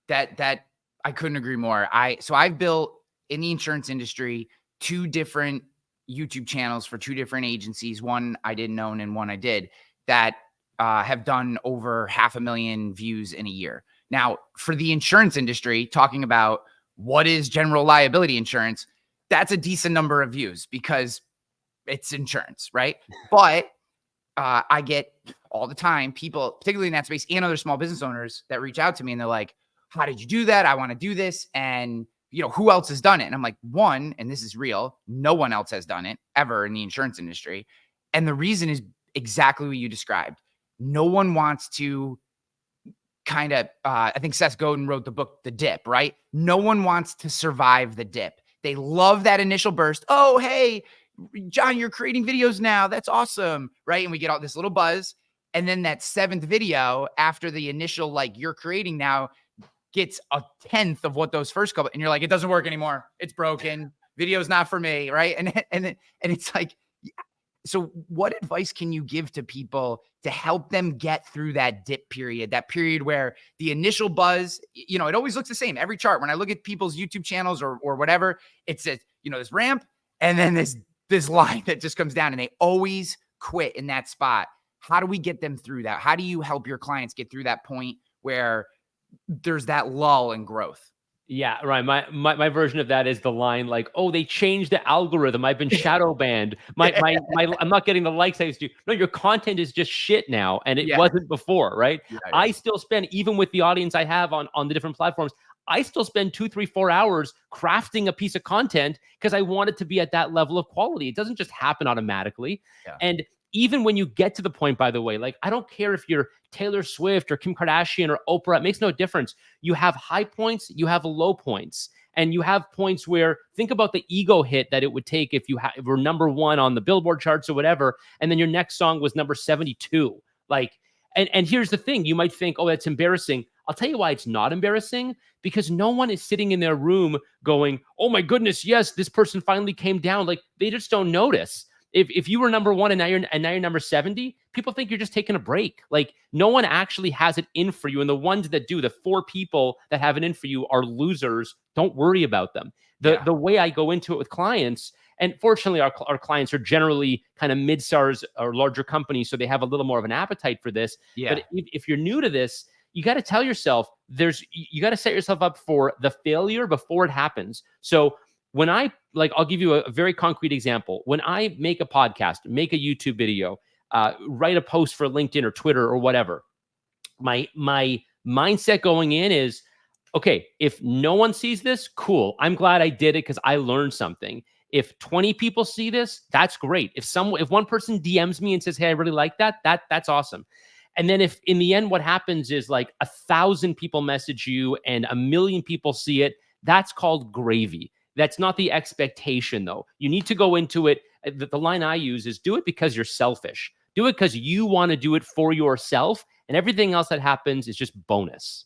that I couldn't agree more. I've built in the insurance industry 2 different YouTube channels for 2 different agencies. One I didn't own and one I did, that have done over 500,000 views in a year. Now, for the insurance industry, talking about what is general liability insurance, that's a decent number of views because it's insurance, right? But I get all the time people, particularly in that space and other small business owners, that reach out to me and they're like, how did you do that? I want to do this. And, who else has done it? And I'm like, one, and this is real, no one else has done it ever in the insurance industry. And the reason is exactly what you described. No one wants to kind of, I think Seth Godin wrote the book, The Dip, right? No one wants to survive the dip. They love that initial burst. Oh, hey, John, you're creating videos now. That's awesome, right? And we get all this little buzz. And then that 7th video after the initial, like, you're creating now, gets a 10th of what those first couple, and you're like, it doesn't work anymore. It's broken. Video's not for me, right? And it's like, so what advice can you give to people to help them get through that dip period, that period where the initial buzz, it always looks the same. Every chart, when I look at people's YouTube channels or whatever, it's this ramp and then this line that just comes down, and they always quit in that spot. How do we get them through that? How do you help your clients get through that point where there's that lull in growth? Yeah, right. My version of that is the line like, oh, they changed the algorithm. I've been shadow banned. I'm not getting the likes I used to. No, your content is just shit now. And it wasn't before, right? Yeah. I still spend, even with the audience I have on the different platforms, I still spend 2, 3, 4 hours crafting a piece of content because I want it to be at that level of quality. It doesn't just happen automatically. Yeah. And even when you get to the point, by the way, like, I don't care if you're Taylor Swift or Kim Kardashian or Oprah, it makes no difference. You have high points, you have low points. And you have points where, think about the ego hit that it would take if you were number one on the Billboard charts or whatever, and then your next song was number 72. Like, and here's the thing, you might think, oh, that's embarrassing. I'll tell you why it's not embarrassing, because no one is sitting in their room going, oh my goodness, yes, this person finally came down. Like, they just don't notice. If you were number one and now you're number 70, people think you're just taking a break. Like, no one actually has it in for you. And the ones that do, the 4 people that have it in for you, are losers. Don't worry about them. The way I go into it with clients, and fortunately our clients are generally kind of mid-stars or larger companies, so they have a little more of an appetite for this. But if you're new to this, you got to tell yourself you got to set yourself up for the failure before it happens. So when I'll give you a very concrete example. When I make a podcast, make a YouTube video, write a post for LinkedIn or Twitter or whatever, my mindset going in is, okay, if no one sees this, cool. I'm glad I did it because I learned something. If 20 people see this, that's great. If one person DMs me and says, hey, I really like that's awesome. And then if in the end, what happens is like 1,000 people message you and 1 million people see it, that's called gravy. That's not the expectation, though. You need to go into it. The line I use is, do it because you're selfish. Do it because you want to do it for yourself, and everything else that happens is just bonus.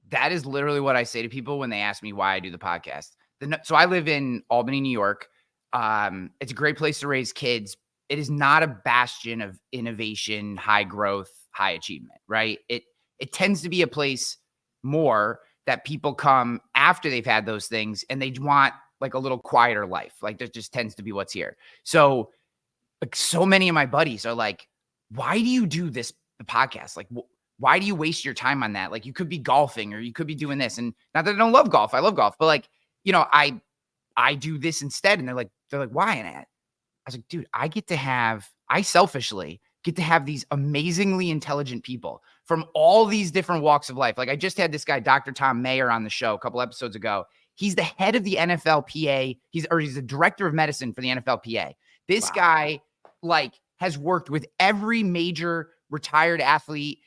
That is literally what I say to people when they ask me why I do the podcast. So I live in Albany, New York. It's a great place to raise kids. It is not a bastion of innovation, high growth, high achievement, right? It tends to be a place more that people come after they've had those things and they want like a little quieter life. Like, that just tends to be what's here. So like, so many of my buddies are like, why do you do the podcast? Like, why do you waste your time on that? Like, you could be golfing or you could be doing this. And not that I don't love golf. I love golf, but like, I do this instead. And they're like, why? And I was like, dude, I selfishly get to have these amazingly intelligent people from all these different walks of life. Like, I just had this guy, Dr. Tom Mayer, on the show a couple episodes ago. He's the head of the NFLPA. He's the director of medicine for the NFLPA. This guy like has worked with every major retired athlete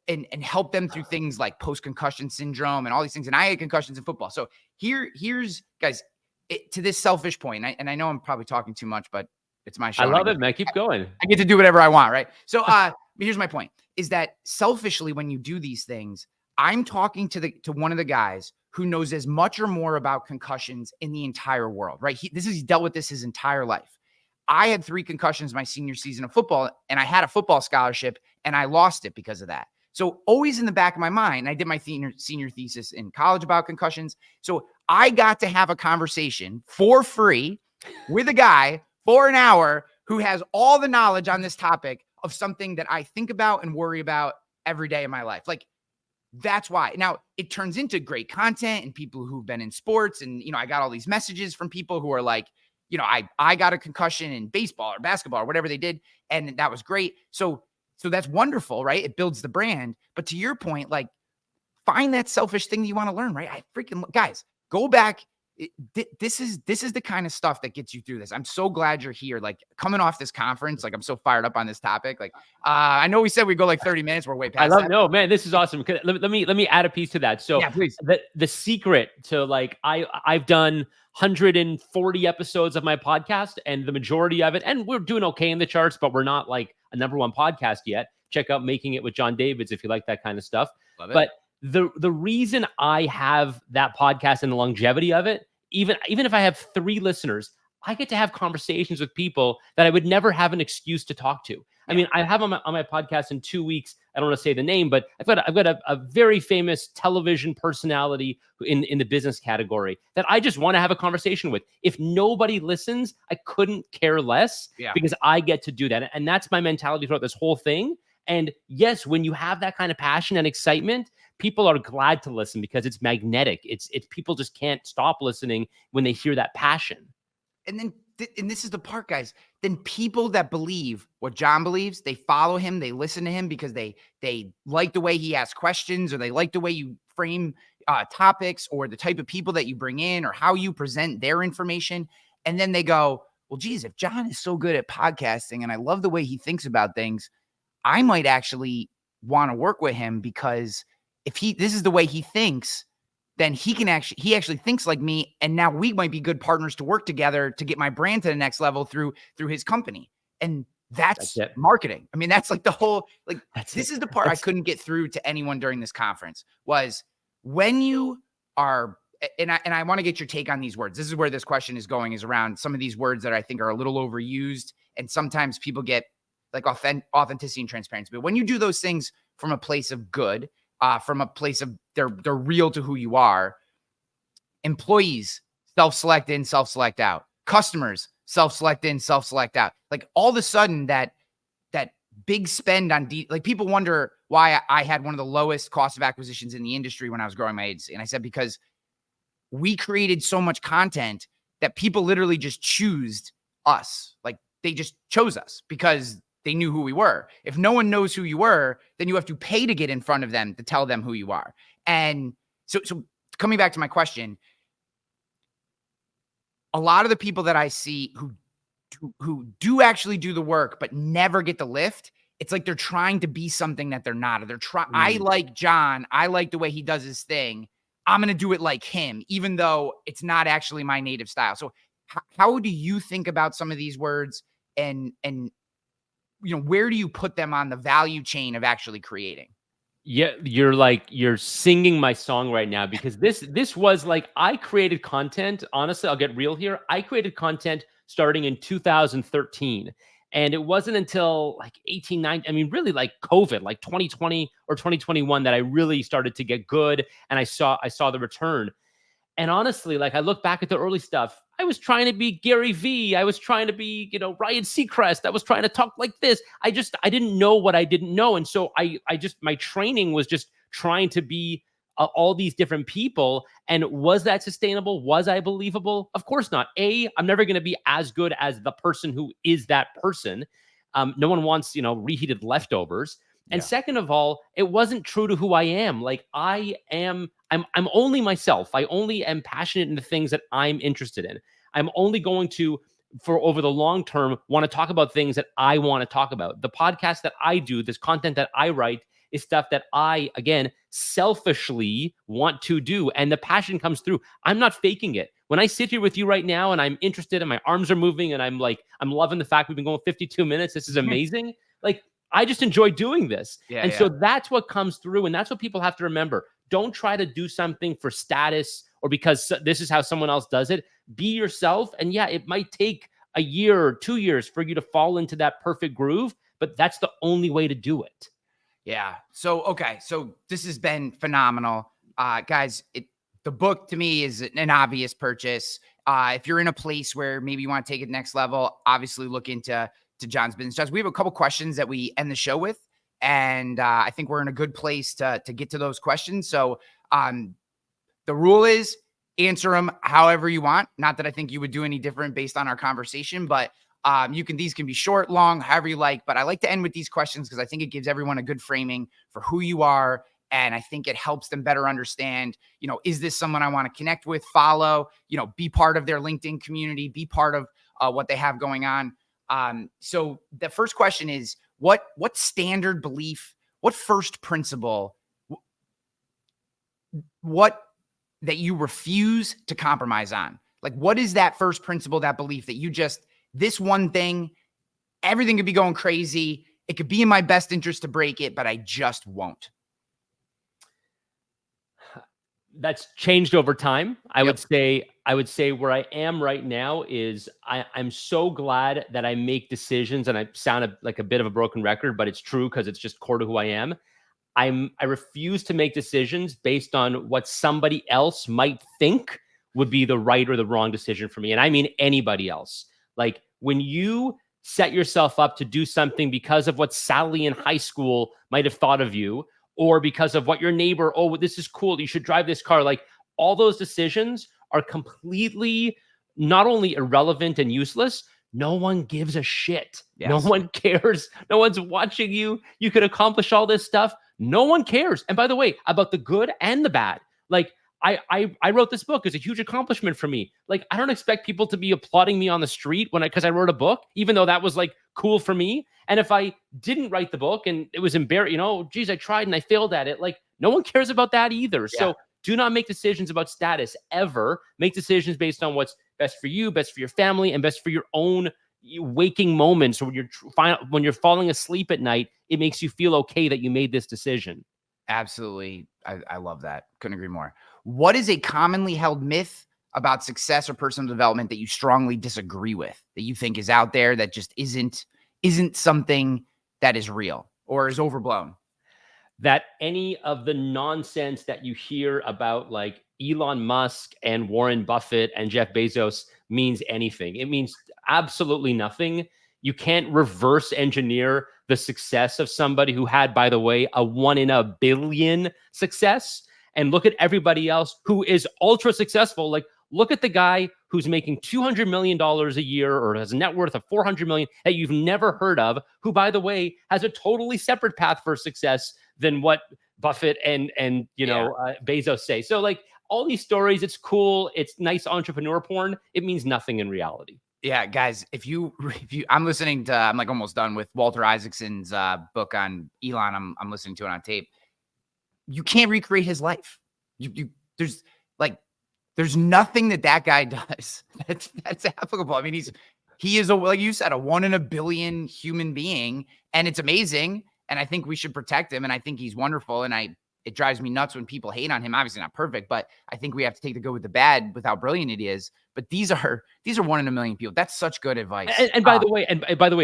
and helped them through things like post-concussion syndrome and all these things. And I had concussions in football. So here's guys, to this selfish point, and I know I'm probably talking too much, but it's my show. I love it, man. Keep going. I get to do whatever I want, right? So here's my point, is that selfishly, when you do these things, I'm talking to one of the guys who knows as much or more about concussions in the entire world, right? He's dealt with this his entire life. I had 3 concussions my senior season of football, and I had a football scholarship, and I lost it because of that. So always in the back of my mind, I did my senior thesis in college about concussions. So I got to have a conversation for free with a guy for an hour who has all the knowledge on this topic of something that I think about and worry about every day of my life. Like, that's why. Now, it turns into great content and people who've been in sports. And, I got all these messages from people who are like, I got a concussion in baseball or basketball or whatever they did. And that was great. So that's wonderful, right? It builds the brand. But to your point, like, find that selfish thing that you want to learn, right? Guys, go back. This is the kind of stuff that gets you through this. I'm so glad you're here. Like, coming off this conference, like, I'm so fired up on this topic. Like, I know we said we go like 30 minutes. We're way past that. No, man, this is awesome. Let me add a piece to that. So yeah, please. The secret to, like, I've done 140 episodes of my podcast, and the majority of it, and we're doing okay in the charts, but we're not like a #1 podcast yet. Check out Making It with Jon Davids if you like that kind of stuff. Love it. But the reason I have that podcast and the longevity of it, even if I have 3 listeners, I get to have conversations with people that I would never have an excuse to talk to. I mean, I have on my podcast in 2 weeks. I don't want to say the name, but I've got a very famous television personality in the business category that I just want to have a conversation with. If nobody listens, I couldn't care less because I get to do that. And that's my mentality throughout this whole thing. And yes, when you have that kind of passion and excitement, people are glad to listen because it's magnetic. It's people just can't stop listening when they hear that passion. And then, and this is the part, guys, then people that believe what Jon believes, they follow him, they listen to him because they like the way he asks questions, or they like the way you frame topics, or the type of people that you bring in, or how you present their information. And then they go, well, geez, if Jon is so good at podcasting and I love the way he thinks about things, I might actually want to work with him, because if this is the way he thinks, then he actually thinks like me. And now we might be good partners to work together to get my brand to the next level through his company. And that's marketing. I mean, that's like the whole, like, this is the part I couldn't get through to anyone during this conference, was when you are, and I want to get your take on these words. This is where this question is going, is around some of these words that I think are a little overused. And sometimes people get like authenticity and transparency. But when you do those things from a place of good, from a place of they're real to who you are, employees self-select in, self-select out, customers self-select in, self-select out. Like all of a sudden that big spend on like people wonder why I had one of the lowest cost of acquisitions in the industry when I was growing my agency. And I said, because we created so much content that people literally just choose us. Like they just chose us because they knew who we were. If no one knows who you were, then you have to pay to get in front of them to tell them who you are. And so coming back to my question, a lot of the people that I see who do actually do the work, but never get the lift, it's like they're trying to be something that they're not. Or they're trying. I like Jon. I like the way he does his thing. I'm going to do it like him, even though it's not actually my native style. So how do you think about some of these words, and where do you put them on the value chain of actually creating? Yeah, you're singing my song right now, because this was like, I created content. Honestly, I'll get real here. I created content starting in 2013. And it wasn't until like 18, 19, I mean, really like COVID, like 2020 or 2021, that I really started to get good. And I saw the return. And honestly, like I look back at the early stuff, I was trying to be Gary Vee. I was trying to be, Ryan Seacrest. I was trying to talk like this. I didn't know what I didn't know. And so my training was just trying to be all these different people. And was that sustainable? Was I believable? Of course not. I'm never going to be as good as the person who is that person. No one wants, reheated leftovers. And second of all, it wasn't true to who I am. Like I'm only myself. I only am passionate in the things that I'm interested in. I'm only going to, for over the long term, want to talk about things that I want to talk about. The podcast that I do, this content that I write, is stuff that I, again, selfishly want to do. And the passion comes through. I'm not faking it. When I sit here with you right now and I'm interested and my arms are moving and I'm loving the fact we've been going 52 minutes. This is amazing. Like, I just enjoy doing this. So that's what comes through. And that's what people have to remember. Don't try to do something for status or because this is how someone else does it. Be yourself. And it might take a year or 2 years for you to fall into that perfect groove, but that's the only way to do it. Yeah. So, okay. So this has been phenomenal. Guys, the book to me is an obvious purchase. If you're in a place where maybe you want to take it next level, obviously look into Jon's business. We have a couple questions that we end the show with, and I think we're in a good place to get to those questions. So the rule is answer them however you want. Not that I think you would do any different based on our conversation, but these can be short, long, however you like. But I like to end with these questions because I think it gives everyone a good framing for who you are. And I think it helps them better understand, is this someone I want to connect with, follow, be part of their LinkedIn community, be part of what they have going on. So the first question is, what standard belief, what first principle, what that you refuse to compromise on? Like, what is that first principle, that belief that you just, this one thing, everything could be going crazy. It could be in my best interest to break it, but I just won't. That's changed over time. I would say where I am right now is I'm so glad that I make decisions, and I sound like a bit of a broken record, but it's true because it's just core to who I am. I refuse to make decisions based on what somebody else might think would be the right or the wrong decision for me. And I mean anybody else. Like, when you set yourself up to do something because of what Sally in high school might have thought of you, or because of what your neighbor, oh, this is cool, you should drive this car. Like, all those decisions are completely not only irrelevant and useless, no one gives a shit. Yes. No one cares. No one's watching you. You could accomplish all this stuff. No one cares. And by the way, about the good and the bad. Like, I wrote this book. It's a huge accomplishment for me. Like, I don't expect people to be applauding me on the street because I wrote a book, even though that was like cool for me. And if I didn't write the book and it was embarrassing, geez, I tried and I failed at it. Like, no one cares about that either. Yeah. So do not make decisions about status ever. Make decisions based on what's best for you, best for your family, and best for your own waking moments. Or when you're falling asleep at night, it makes you feel okay that you made this decision. Absolutely. I love that. Couldn't agree more. What is a commonly held myth about success or personal development that you strongly disagree with, that you think is out there that just isn't something that is real or is overblown? That any of the nonsense that you hear about like Elon Musk and Warren Buffett and Jeff Bezos means anything. It means absolutely nothing. You can't reverse engineer the success of somebody who had, by the way, a 1 in a billion success. And look at everybody else who is ultra successful. Like, look at the guy who's making $200 million a year or has a net worth of $400 million that you've never heard of, who, by the way, has a totally separate path for success than what Buffett and Bezos say. So like all these stories, it's cool. It's nice entrepreneur porn. It means nothing in reality. Yeah, guys, if you, I'm listening to, I'm like almost done with Walter Isaacson's book on Elon. I'm listening to it on tape. You can't recreate his life. There's nothing that guy does that's applicable. I mean, he is like you said, a 1 in a billion human being, and it's amazing. And I think we should protect him. And I think he's wonderful. And it drives me nuts when people hate on him. Obviously not perfect, but I think we have to take the good with the bad with how brilliant it is. But these are 1 in a million people. That's such good advice. And by the way,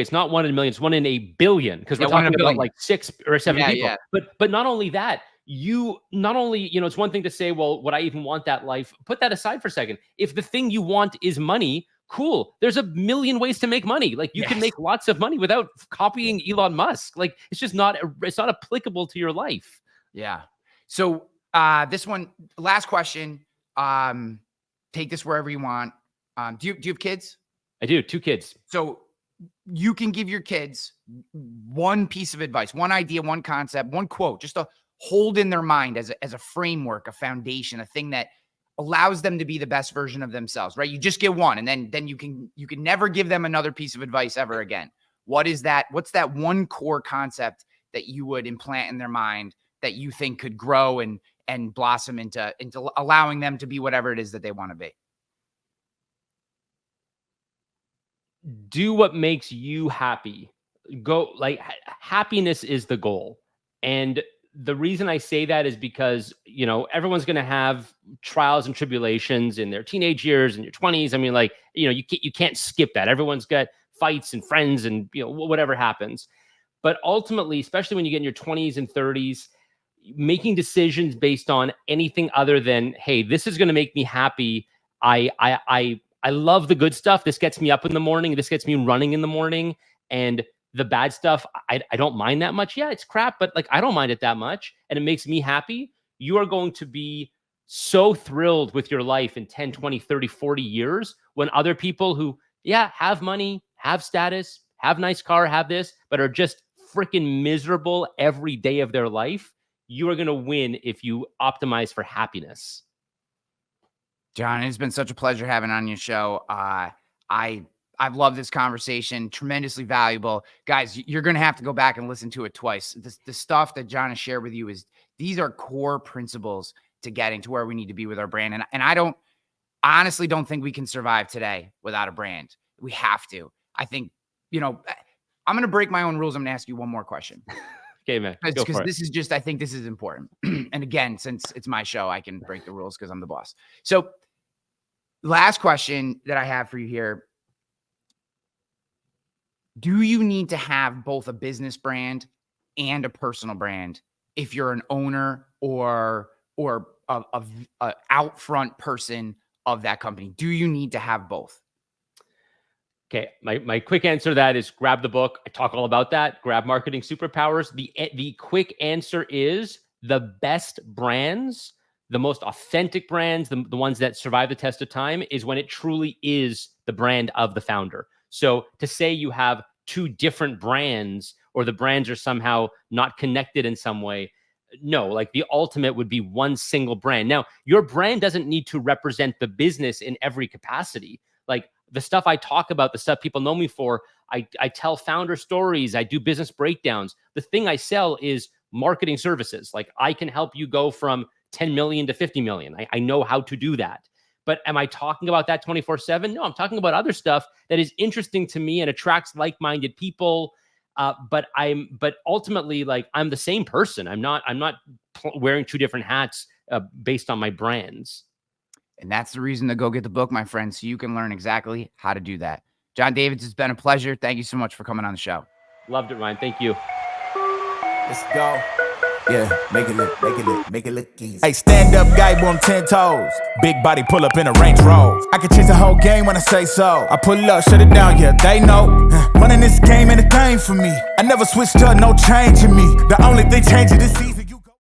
it's not 1 in a million, it's 1 in a billion, because we're talking about like 6 or 7 people. Yeah. But not only that, it's one thing to say, well, would I even want that life? Put that aside for a second. If the thing you want is money, cool. There's a million ways to make money. Like you can make lots of money without copying Elon Musk. Like it's not applicable to your life. Yeah. So this one, last question. Take this wherever you want. Do you have kids? I do. 2 kids. So you can give your kids one piece of advice, one idea, one concept, one quote, just to hold in their mind as a framework, a foundation, a thing that allows them to be the best version of themselves, right? You just get one, and then you can never give them another piece of advice ever again. What is that? What's that one core concept that you would implant in their mind that you think could grow and blossom into allowing them to be whatever it is that they want to be? Do what makes you happy. Happiness is the goal. And the reason I say that is because, everyone's going to have trials and tribulations in their teenage years and your 20s. I mean, you can't skip that. Everyone's got fights and friends and, whatever happens. But ultimately, especially when you get in your 20s and 30s, making decisions based on anything other than, hey, this is going to make me happy. I love the good stuff. This gets me up in the morning. This gets me running in the morning. And the bad stuff, I don't mind that much. Yeah, it's crap, but I don't mind it that much. And it makes me happy. You are going to be so thrilled with your life in 10, 20, 30, 40 years when other people who, have money, have status, have nice car, have this, but are just freaking miserable every day of their life. You are going to win if you optimize for happiness. Jon, it's been such a pleasure having on your show. I've loved this conversation, tremendously valuable. Guys, you're going to have to go back and listen to it twice. The stuff that Jon has shared with you these are core principles to getting to where we need to be with our brand. And I honestly don't think we can survive today without a brand. We have to. I think, I'm going to break my own rules. I'm going to ask you one more question. Okay, man. Because this is just, I think this is important. And again, since it's my show, I can break the rules because I'm the boss. So last question that I have for you here. Do you need to have both a business brand and a personal brand if you're an owner or a out front person of that company? Do you need to have both? Okay, my quick answer to that is grab the book. I talk all about that. Grab Marketing Superpowers. The quick answer is the best brands, the most authentic brands, the ones that survive the test of time, is when it truly is the brand of the founder. So to say you have 2 different brands or the brands are somehow not connected in some way, no, like the ultimate would be one single brand. Now, your brand doesn't need to represent the business in every capacity. Like the stuff I talk about, the stuff people know me for, I tell founder stories, I do business breakdowns. The thing I sell is marketing services. Like I can help you go from 10 million to 50 million. I know how to do that. But am I talking about that 24/7? No, I'm talking about other stuff that is interesting to me and attracts like-minded people. But ultimately, like I'm the same person. I'm not wearing two different hats based on my brands. And that's the reason to go get the book, my friend, so you can learn exactly how to do that. Jon Davids, it's been a pleasure. Thank you so much for coming on the show. Loved it, Ryan. Thank you. Let's go. Yeah, make it look easy. Hey, stand up guy on 10 toes. Big body pull up in a Range Rover. I can change the whole game when I say so. I pull up, shut it down, yeah, they know. Running this game ain't a thing for me. I never switched up, no change in me. The only thing changing this season.